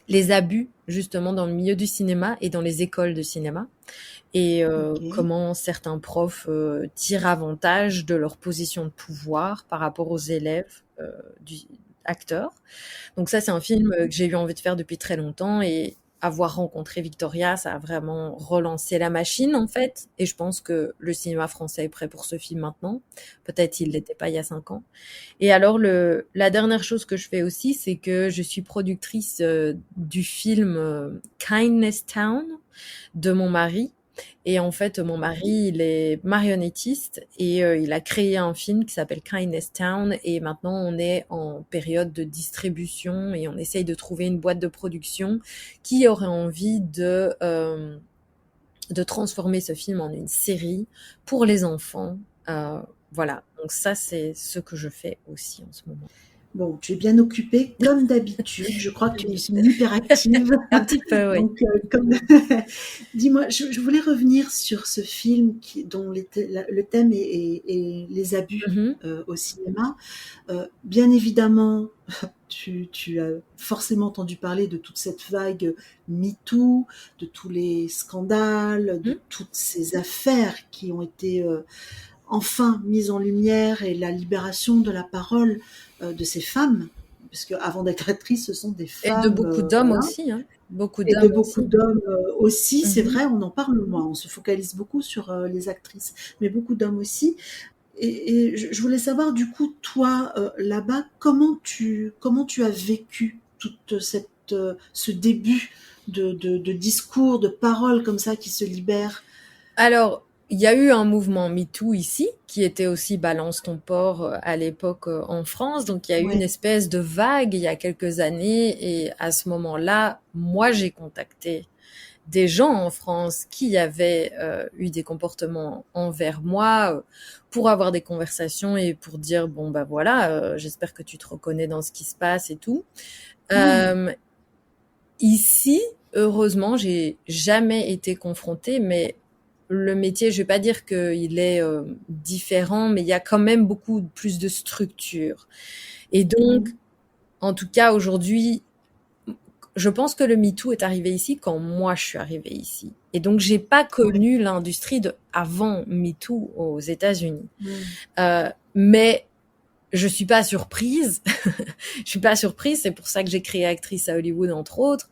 les abus justement dans le milieu du cinéma et dans les écoles de cinéma et Ok. comment certains profs tirent avantage de leur position de pouvoir par rapport aux élèves du acteur. Donc ça, c'est un film que j'ai eu envie de faire depuis très longtemps et avoir rencontré Victoria, ça a vraiment relancé la machine en fait. Et je pense que le cinéma français est prêt pour ce film maintenant. Peut-être il l'était pas il y a 5 ans. Et alors la dernière chose que je fais aussi, c'est que je suis productrice du film Kindness Town de mon mari. Et en fait, mon mari, il est marionnettiste et il a créé un film qui s'appelle Kindness Town. Et maintenant, on est en période de distribution et on essaye de trouver une boîte de production qui aurait envie de transformer ce film en une série pour les enfants. Voilà, donc ça, c'est ce que je fais aussi en ce moment. Bon, tu es bien occupée comme d'habitude. Je crois que tu es une hyperactive. Un petit peu, oui. Donc, dis-moi, je voulais revenir sur ce film dont le thème est les abus au cinéma. Bien évidemment, tu as forcément entendu parler de toute cette vague MeToo, de tous les scandales, de toutes ces affaires qui ont été enfin mise en lumière, et la libération de la parole de ces femmes, parce qu'avant d'être actrices, ce sont des femmes. Et de beaucoup d'hommes voilà. aussi. Hein. Et de beaucoup d'hommes aussi, c'est vrai, on en parle moins, on se focalise beaucoup sur les actrices, mais beaucoup d'hommes aussi. Et je voulais savoir, du coup, toi, là-bas, comment tu as vécu toute ce début de discours, de paroles comme ça qui se libèrent? Alors, il y a eu un mouvement MeToo ici, qui était aussi Balance ton porc à l'époque en France. Donc, il y a eu une espèce de vague il y a quelques années. Et à ce moment-là, moi, j'ai contacté des gens en France qui avaient eu des comportements envers moi pour avoir des conversations et pour dire, bon, bah voilà, j'espère que tu te reconnais dans ce qui se passe et tout. Ici, heureusement, j'ai jamais été confrontée, mais le métier, je vais pas dire qu'il est différent, mais il y a quand même beaucoup plus de structure. Et donc, en tout cas, aujourd'hui, je pense que le MeToo est arrivé ici quand moi je suis arrivée ici. Et donc, j'ai pas connu l'industrie de avant MeToo aux États-Unis. Mais je suis pas surprise. Je suis pas surprise. C'est pour ça que j'ai créé Actrice à Hollywood, entre autres.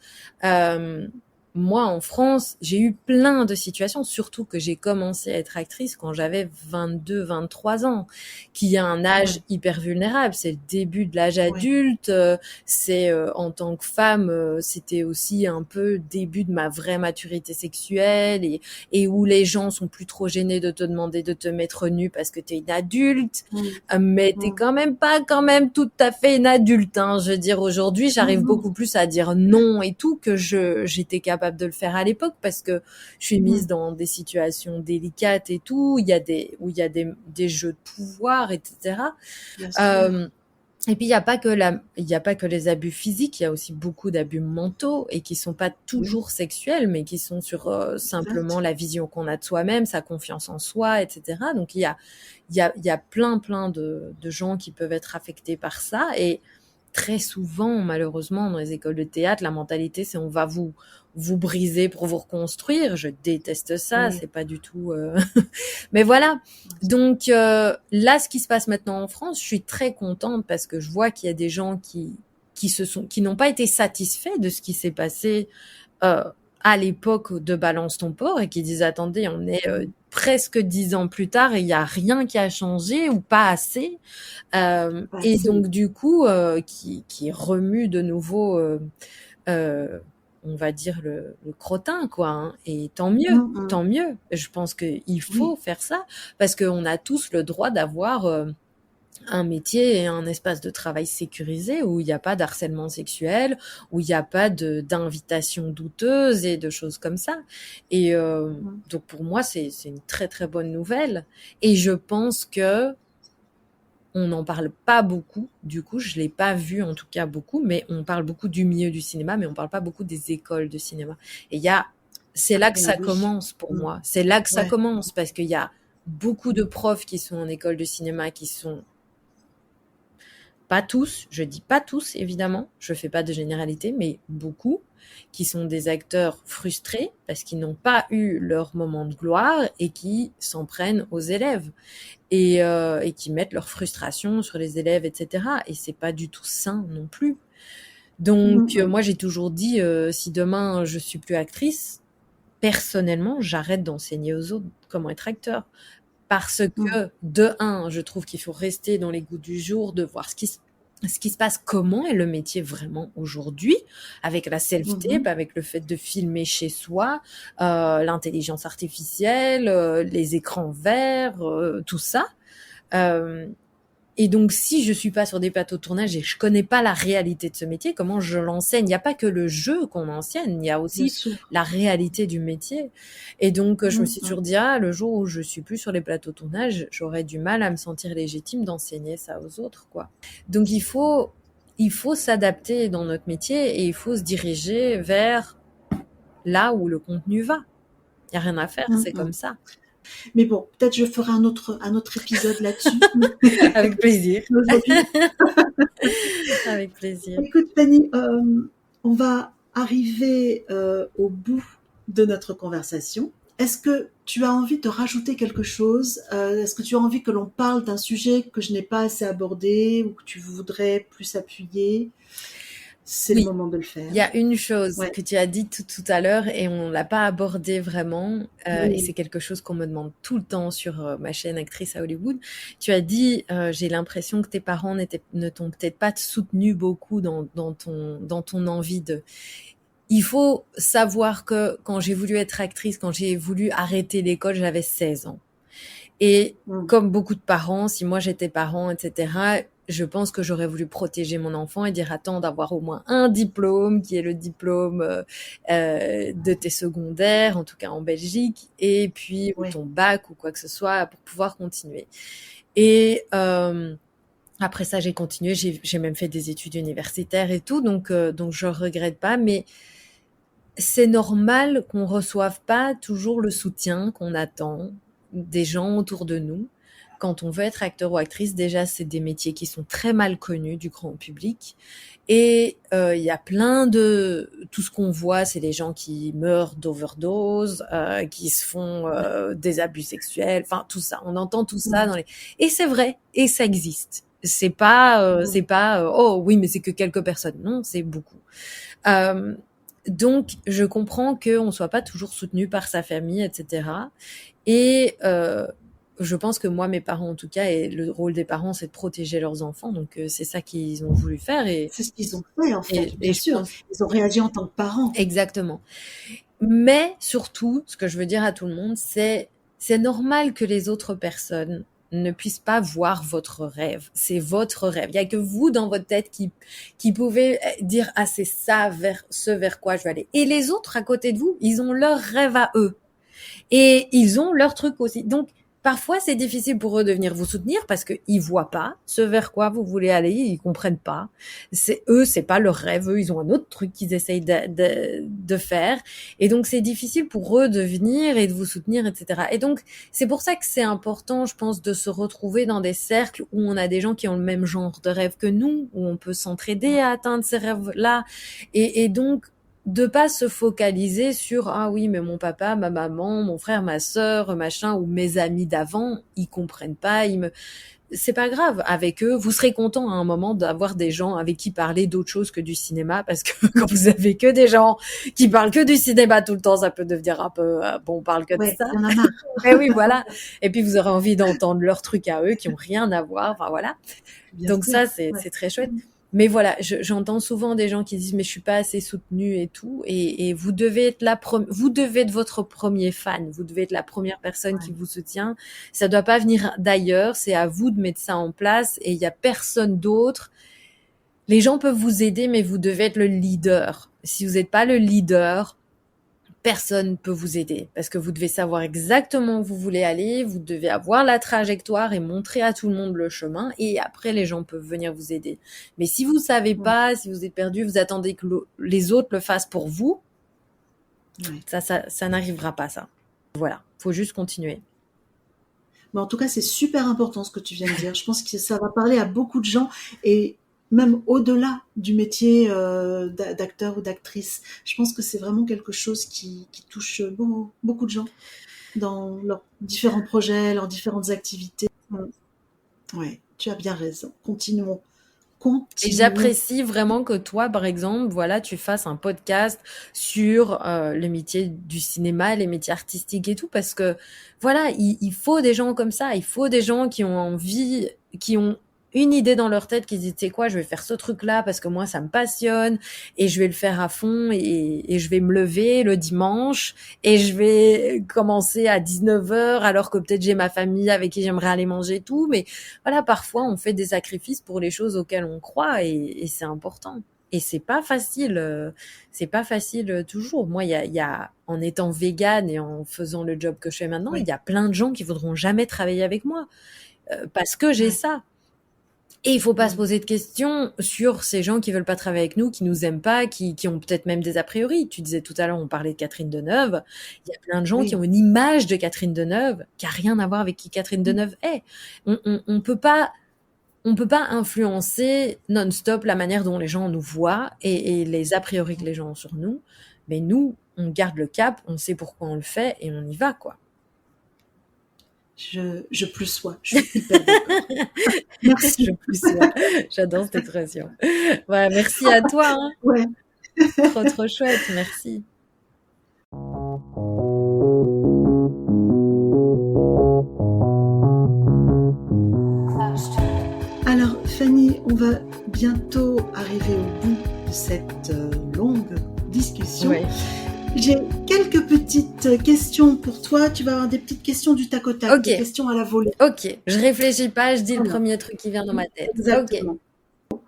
Moi, en France, j'ai eu plein de situations, surtout que j'ai commencé à être actrice quand j'avais 22, 23 ans, qui est un âge hyper vulnérable. C'est le début de l'âge adulte. C'est, en tant que femme, c'était aussi un peu le début de ma vraie maturité sexuelle et où les gens sont plus trop gênés de te demander de te mettre nue parce que t'es une adulte. Mais t'es quand même tout à fait une adulte, hein. Je veux dire, aujourd'hui, j'arrive beaucoup plus à dire non et tout que j'étais capable de le faire à l'époque parce que je suis mise dans des situations délicates et tout, où il y a des jeux de pouvoir, etc. Et puis il y a pas que les abus physiques, il y a aussi beaucoup d'abus mentaux et qui sont pas toujours sexuels, mais qui sont sur simplement la vision qu'on a de soi-même, sa confiance en soi, etc. Donc il y a plein de gens qui peuvent être affectés par ça. Et très souvent, malheureusement, dans les écoles de théâtre, la mentalité, c'est on va vous briser pour vous reconstruire. Je déteste ça, c'est pas du tout... Mais voilà. Donc là, ce qui se passe maintenant en France, je suis très contente parce que je vois qu'il y a des gens qui n'ont pas été satisfaits de ce qui s'est passé à l'époque de Balance ton porc et qui disent attendez, on est presque 10 ans plus tard et il y a rien qui a changé ou pas assez. Et donc du coup, qui remue de nouveau, on va dire le crottin, quoi. Hein. Et tant mieux, tant mieux. Je pense qu'il faut faire ça parce qu'on a tous le droit d'avoir un métier et un espace de travail sécurisé où il n'y a pas d'harcèlement sexuel, où il n'y a pas d'invitations douteuses et de choses comme ça. Et donc pour moi, c'est une très très bonne nouvelle. Et je pense que on n'en parle pas beaucoup. Du coup, je l'ai pas vu en tout cas beaucoup, mais on parle beaucoup du milieu du cinéma, mais on parle pas beaucoup des écoles de cinéma. Et c'est là que ça commence pour moi. C'est là que ça commence parce qu'il y a beaucoup de profs qui sont en école de cinéma qui sont pas tous, je dis pas tous évidemment, je fais pas de généralité, mais beaucoup qui sont des acteurs frustrés parce qu'ils n'ont pas eu leur moment de gloire et qui s'en prennent aux élèves et qui mettent leur frustration sur les élèves, etc. Et c'est pas du tout sain non plus. Donc moi j'ai toujours dit si demain je suis plus actrice, personnellement j'arrête d'enseigner aux autres comment être acteur. Parce que, de un, je trouve qu'il faut rester dans les goûts du jour, de voir ce qui se passe, comment est le métier vraiment aujourd'hui, avec la self-tape, avec le fait de filmer chez soi, l'intelligence artificielle, les écrans verts, tout ça. Et donc, si je suis pas sur des plateaux de tournage et je connais pas la réalité de ce métier, comment je l'enseigne? Il n'y a pas que le jeu qu'on enseigne, il y a Bien aussi sûr. la réalité du métier. Et donc, je me suis toujours dit, le jour où je suis plus sur les plateaux de tournage, j'aurais du mal à me sentir légitime d'enseigner ça aux autres, quoi. Donc, il faut s'adapter dans notre métier et il faut se diriger vers là où le contenu va. Il n'y a rien à faire, c'est comme ça. Mais bon, peut-être je ferai un autre épisode là-dessus. Avec plaisir. Avec plaisir. Écoute, Fanny, on va arriver au bout de notre conversation. Est-ce que tu as envie de rajouter quelque chose? Est-ce que tu as envie que l'on parle d'un sujet que je n'ai pas assez abordé ou que tu voudrais plus appuyer? C'est le moment de le faire. Il y a une chose que tu as dit tout à l'heure et on l'a pas abordé vraiment, et c'est quelque chose qu'on me demande tout le temps sur ma chaîne Actrice à Hollywood. Tu as dit, j'ai l'impression que tes parents ne t'ont peut-être pas soutenu beaucoup dans ton envie de... Il faut savoir que quand j'ai voulu être actrice, quand j'ai voulu arrêter l'école, j'avais 16 ans. Et comme beaucoup de parents, si moi j'étais parent, etc., je pense que j'aurais voulu protéger mon enfant et dire attends d'avoir au moins un diplôme qui est le diplôme de tes secondaires, en tout cas en Belgique, et puis ton bac ou quoi que ce soit pour pouvoir continuer. Et après ça, j'ai continué, j'ai même fait des études universitaires et tout, donc je regrette pas, mais c'est normal qu'on reçoive pas toujours le soutien qu'on attend des gens autour de nous. Quand on veut être acteur ou actrice, déjà, c'est des métiers qui sont très mal connus du grand public. Et il y a plein de... Tout ce qu'on voit, c'est les gens qui meurent d'overdose, qui se font des abus sexuels, enfin tout ça. On entend tout ça dans les... Et c'est vrai, et ça existe. C'est pas, oh oui, mais c'est que quelques personnes. Non, c'est beaucoup. Donc, je comprends qu'on ne soit pas toujours soutenu par sa famille, etc. Et je pense que moi, mes parents, en tout cas, et le rôle des parents, c'est de protéger leurs enfants. Donc, c'est ça qu'ils ont voulu faire. Et c'est ce qu'ils ont fait, en fait. Bien sûr, ils ont réagi en tant que parents. Exactement. Mais surtout, ce que je veux dire à tout le monde, c'est normal que les autres personnes ne puissent pas voir votre rêve. C'est votre rêve. Il n'y a que vous dans votre tête qui pouvez dire ah c'est ça vers quoi je vais aller. Et les autres à côté de vous, ils ont leur rêve à eux. Et ils ont leur truc aussi. Donc, parfois, c'est difficile pour eux de venir vous soutenir parce qu'ils voient pas ce vers quoi vous voulez aller, ils comprennent pas. C'est pas leur rêve, eux, ils ont un autre truc qu'ils essayent de faire. Et donc, c'est difficile pour eux de venir et de vous soutenir, etc. Et donc, c'est pour ça que c'est important, je pense, de se retrouver dans des cercles où on a des gens qui ont le même genre de rêve que nous, où on peut s'entraider à atteindre ces rêves-là. Et donc, de pas se focaliser sur ah oui mais mon papa, ma maman, mon frère, ma sœur, machin ou mes amis d'avant, ils comprennent pas, c'est pas grave, avec eux, vous serez content à un moment d'avoir des gens avec qui parler d'autre chose que du cinéma parce que quand vous avez que des gens qui parlent que du cinéma tout le temps, ça peut devenir un peu bon, on parle que de ça. Il y en a marre. Et oui, voilà. Et puis vous aurez envie d'entendre leurs trucs à eux qui ont rien à voir, enfin voilà. Bien donc sûr, ça c'est très chouette. Mais voilà, j'entends souvent des gens qui disent mais je suis pas assez soutenue et tout, et vous devez être vous devez être votre premier fan, vous devez être la première personne qui vous soutient. Ça doit pas venir d'ailleurs, c'est à vous de mettre ça en place et il y a personne d'autre. Les gens peuvent vous aider, mais vous devez être le leader. Si vous n'êtes pas le leader, personne ne peut vous aider parce que vous devez savoir exactement où vous voulez aller, vous devez avoir la trajectoire et montrer à tout le monde le chemin et après les gens peuvent venir vous aider. Mais si vous savez pas, si vous êtes perdu, vous attendez que les autres le fassent pour vous, ça n'arrivera pas ça. Voilà, faut juste continuer. Mais en tout cas, c'est super important ce que tu viens de dire. Je pense que ça va parler à beaucoup de gens et même au-delà du métier d'acteur ou d'actrice. Je pense que c'est vraiment quelque chose qui touche beaucoup de gens dans leurs différents projets, leurs différentes activités. Ouais, tu as bien raison. Continuons. Et j'apprécie vraiment que toi, par exemple, voilà, tu fasses un podcast sur le métier du cinéma, les métiers artistiques et tout, parce que voilà, il faut des gens comme ça, il faut des gens qui ont envie, qui ont une idée dans leur tête, qu'ils disent, tu sais quoi, je vais faire ce truc-là parce que moi, ça me passionne et je vais le faire à fond et je vais me lever le dimanche et je vais commencer à 19h alors que peut-être j'ai ma famille avec qui j'aimerais aller manger et tout. Mais voilà, parfois, on fait des sacrifices pour les choses auxquelles on croit et c'est important. Et c'est pas facile toujours. Moi, en étant végane et en faisant le job que je fais maintenant, il Oui. y a plein de gens qui voudront jamais travailler avec moi parce que j'ai Ouais. ça. Et il faut pas se Ouais. poser de questions sur ces gens qui veulent pas travailler avec nous, qui nous aiment pas, qui ont peut-être même des a priori. Tu disais tout à l'heure, on parlait de Catherine Deneuve. Il y a plein de gens qui Oui. ont une image de Catherine Deneuve qui a rien à voir avec qui Catherine Deneuve est. On peut pas influencer non-stop la manière dont les gens nous voient et les a priori que les gens ont sur nous. Mais nous, on garde le cap, on sait pourquoi on le fait et on y va, quoi. Je plus sois. Je suis hyper d'accord. Merci. Je plus sois. J'adore cette expression. Ouais, merci à toi, hein. Ouais. Trop chouette, merci. Alors, Fanny, on va bientôt arriver au bout de cette longue discussion. Ouais. J'ai quelques petites questions pour toi. Tu vas avoir des petites questions du tac au tac, Ok. des questions à la volée. Ok, je réfléchis pas, je dis le Voilà. premier truc qui vient dans ma tête. Exactement. Ok.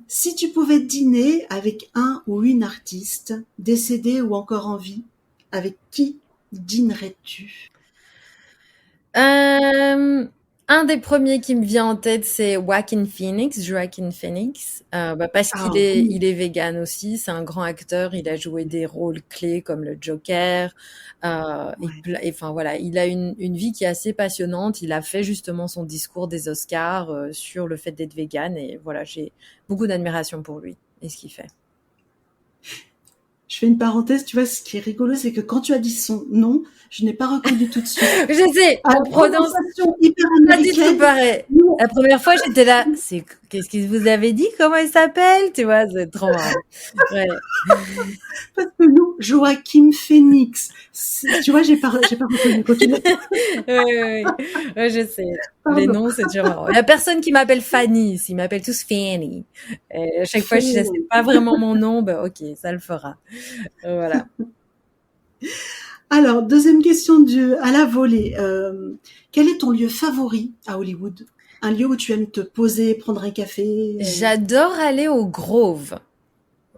Si tu pouvais dîner avec un ou une artiste, décédé ou encore en vie, avec qui dînerais-tu? Un des premiers qui me vient en tête, c'est Joaquin Phoenix, parce Ah il est vegan aussi, c'est un grand acteur, il a joué des rôles clés comme le Joker, ouais. enfin voilà, il a une vie qui est assez passionnante, il a fait justement son discours des Oscars sur le fait d'être vegan, et voilà, j'ai beaucoup d'admiration pour lui et ce qu'il fait. Je fais une parenthèse, tu vois, ce qui est rigolo, c'est que quand tu as dit son nom, je n'ai pas reconnu tout de suite. Je sais, À on la prononce prononciation hyper pas du tout américaine, pareil. nous, La première fois, j'étais là, qu'est-ce que vous avez dit? Comment il s'appelle? Tu vois, c'est trop marrant. Ouais. parce que nous, Joachim Phoenix, tu vois, j'ai pas reconnu. Continue. Ouais, je sais. Les Pardon. noms, c'est toujours marrant. Il y a personne qui m'appelle Fanny ici. Ils m'appellent tous Fanny. Et à chaque fois, je dis, c'est pas vraiment mon nom. Ben, ok, ça le fera. Voilà. Alors, deuxième question à la volée. Quel est ton lieu favori à Hollywood? Un lieu où tu aimes te poser, prendre un café? J'adore aller au Grove.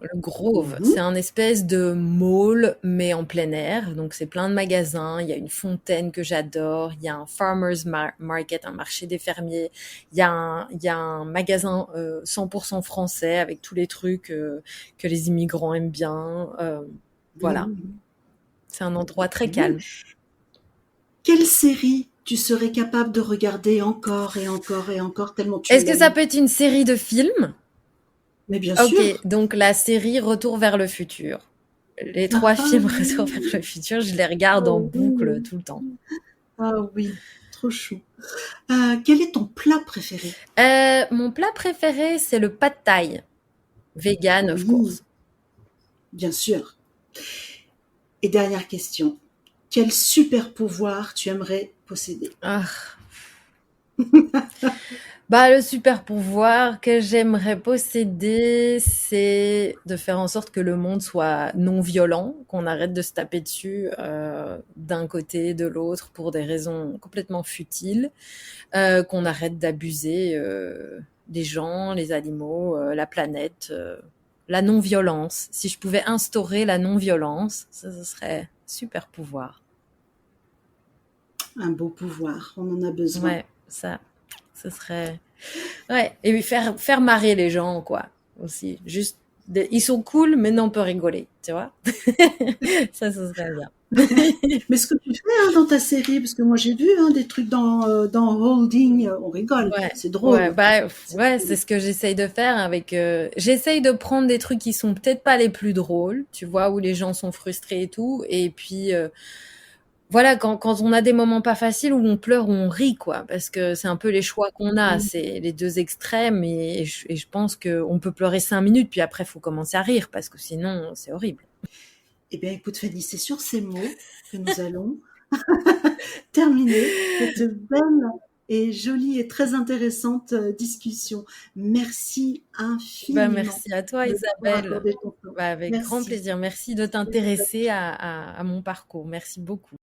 Le Grove, c'est un espèce de mall, mais en plein air. Donc, c'est plein de magasins. Il y a une fontaine que j'adore. Il y a un farmer's market, un marché des fermiers. Il y a un magasin 100% français avec tous les trucs que les immigrants aiment bien. Voilà. C'est un endroit très calme. Quelle série tu serais capable de regarder encore et encore et encore tellement tu Est-ce que ça l'aimes? peut être une série de films? Mais bien Ok, sûr. donc la série Retour vers le futur. Les 3 films Retour vers le futur, je les regarde en boucle tout le temps. Ah oui, trop chou. Quel est ton plat préféré? Mon plat préféré, c'est le pad thai. Vegan, of course. Bien sûr. Et dernière question. Quel super pouvoir tu aimerais posséder? Le super pouvoir que j'aimerais posséder, c'est de faire en sorte que le monde soit non violent, qu'on arrête de se taper dessus d'un côté, de l'autre, pour des raisons complètement futiles, qu'on arrête d'abuser des gens, les animaux, la planète, la non-violence. Si je pouvais instaurer la non-violence, ça, ce serait super pouvoir. Un beau pouvoir, on en a besoin. Ouais, ça, ce serait... Ouais, et faire marrer les gens, quoi, aussi. Juste, ils sont cool, mais non, on peut rigoler, tu vois. Ça, ce serait bien. Mais ce que tu fais dans ta série, parce que moi j'ai vu des trucs dans Holding, on rigole, Ouais, c'est drôle. Ouais, c'est ce que j'essaye de faire avec. J'essaye de prendre des trucs qui sont peut-être pas les plus drôles, tu vois, où les gens sont frustrés et tout, et puis voilà, quand on a des moments pas faciles où on pleure ou on rit, quoi, parce que c'est un peu les choix qu'on a, c'est les deux extrêmes, et je pense qu'on peut pleurer 5 minutes, puis après, faut commencer à rire, parce que sinon, c'est horrible. Eh bien, écoute, Fanny, c'est sur ces mots que nous allons terminer cette belle et jolie et très intéressante discussion. Merci infiniment Merci à toi, de m'avoir Isabelle. accordé ton temps. Avec grand Merci. plaisir. Merci de t'intéresser à mon parcours. Merci beaucoup.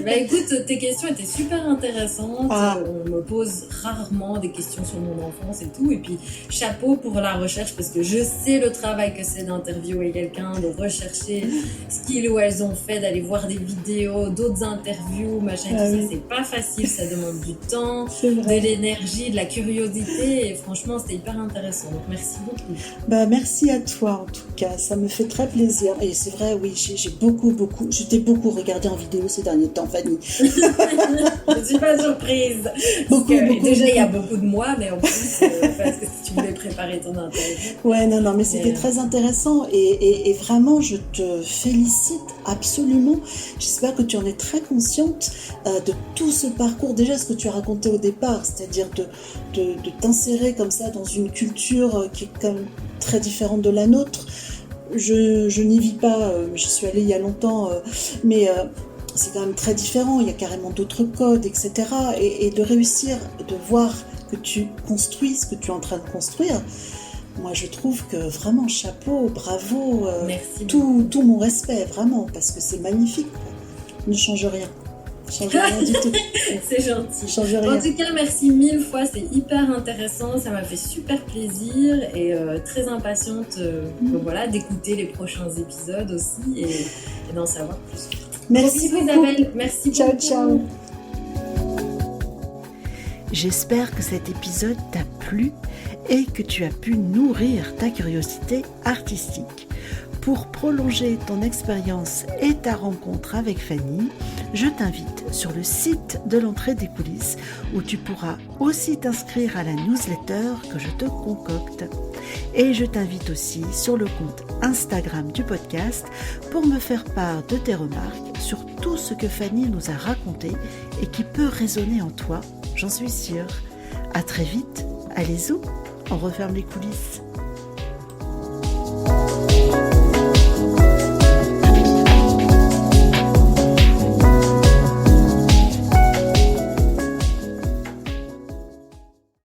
Écoute, tes questions étaient super intéressantes. On me pose rarement des questions sur mon enfance et tout. Et puis, chapeau pour la recherche, parce que je sais le travail que c'est d'interviewer quelqu'un, de rechercher ce qu'ils ou elles ont fait, d'aller voir des vidéos, d'autres interviews, machin, tout ça. C'est pas facile, ça demande du temps, de l'énergie, de la curiosité. Et franchement, c'était hyper intéressant. Donc, merci beaucoup. Merci à toi, en tout cas. Ça me fait très plaisir. Et c'est vrai, oui, je t'ai beaucoup regardé en vidéo ces derniers temps, Fanny. Je suis pas surprise. Beaucoup. Déjà, il y a beaucoup de moi, mais en plus, parce que si tu voulais préparer ton interview. Ouais, non, mais c'était très intéressant. Et vraiment, je te félicite absolument. J'espère que tu en es très consciente de tout ce parcours. Déjà, ce que tu as raconté au départ, c'est-à-dire de t'insérer comme ça dans une culture qui est quand même très différente de la nôtre. Je n'y vis pas, j'y suis allée il y a longtemps, mais c'est quand même très différent, il y a carrément d'autres codes, etc. Et de réussir, de voir que tu construis ce que tu es en train de construire, moi je trouve que vraiment chapeau, bravo, tout mon respect, vraiment, parce que c'est magnifique, quoi. Ne change rien. Change rien du tout. C'est gentil. Change rien. En tout cas, merci 1000 fois, c'est hyper intéressant, ça m'a fait super plaisir et très impatiente d'écouter les prochains épisodes aussi et d'en savoir plus. Merci beaucoup, Isabelle. Merci ciao, beaucoup. Ciao. J'espère que cet épisode t'a plu et que tu as pu nourrir ta curiosité artistique. Pour prolonger ton expérience et ta rencontre avec Fanny, je t'invite sur le site de l'entrée des coulisses où tu pourras aussi t'inscrire à la newsletter que je te concocte. Et je t'invite aussi sur le compte Instagram du podcast pour me faire part de tes remarques sur tout ce que Fanny nous a raconté et qui peut résonner en toi, j'en suis sûre. À très vite, allez-y, on referme les coulisses.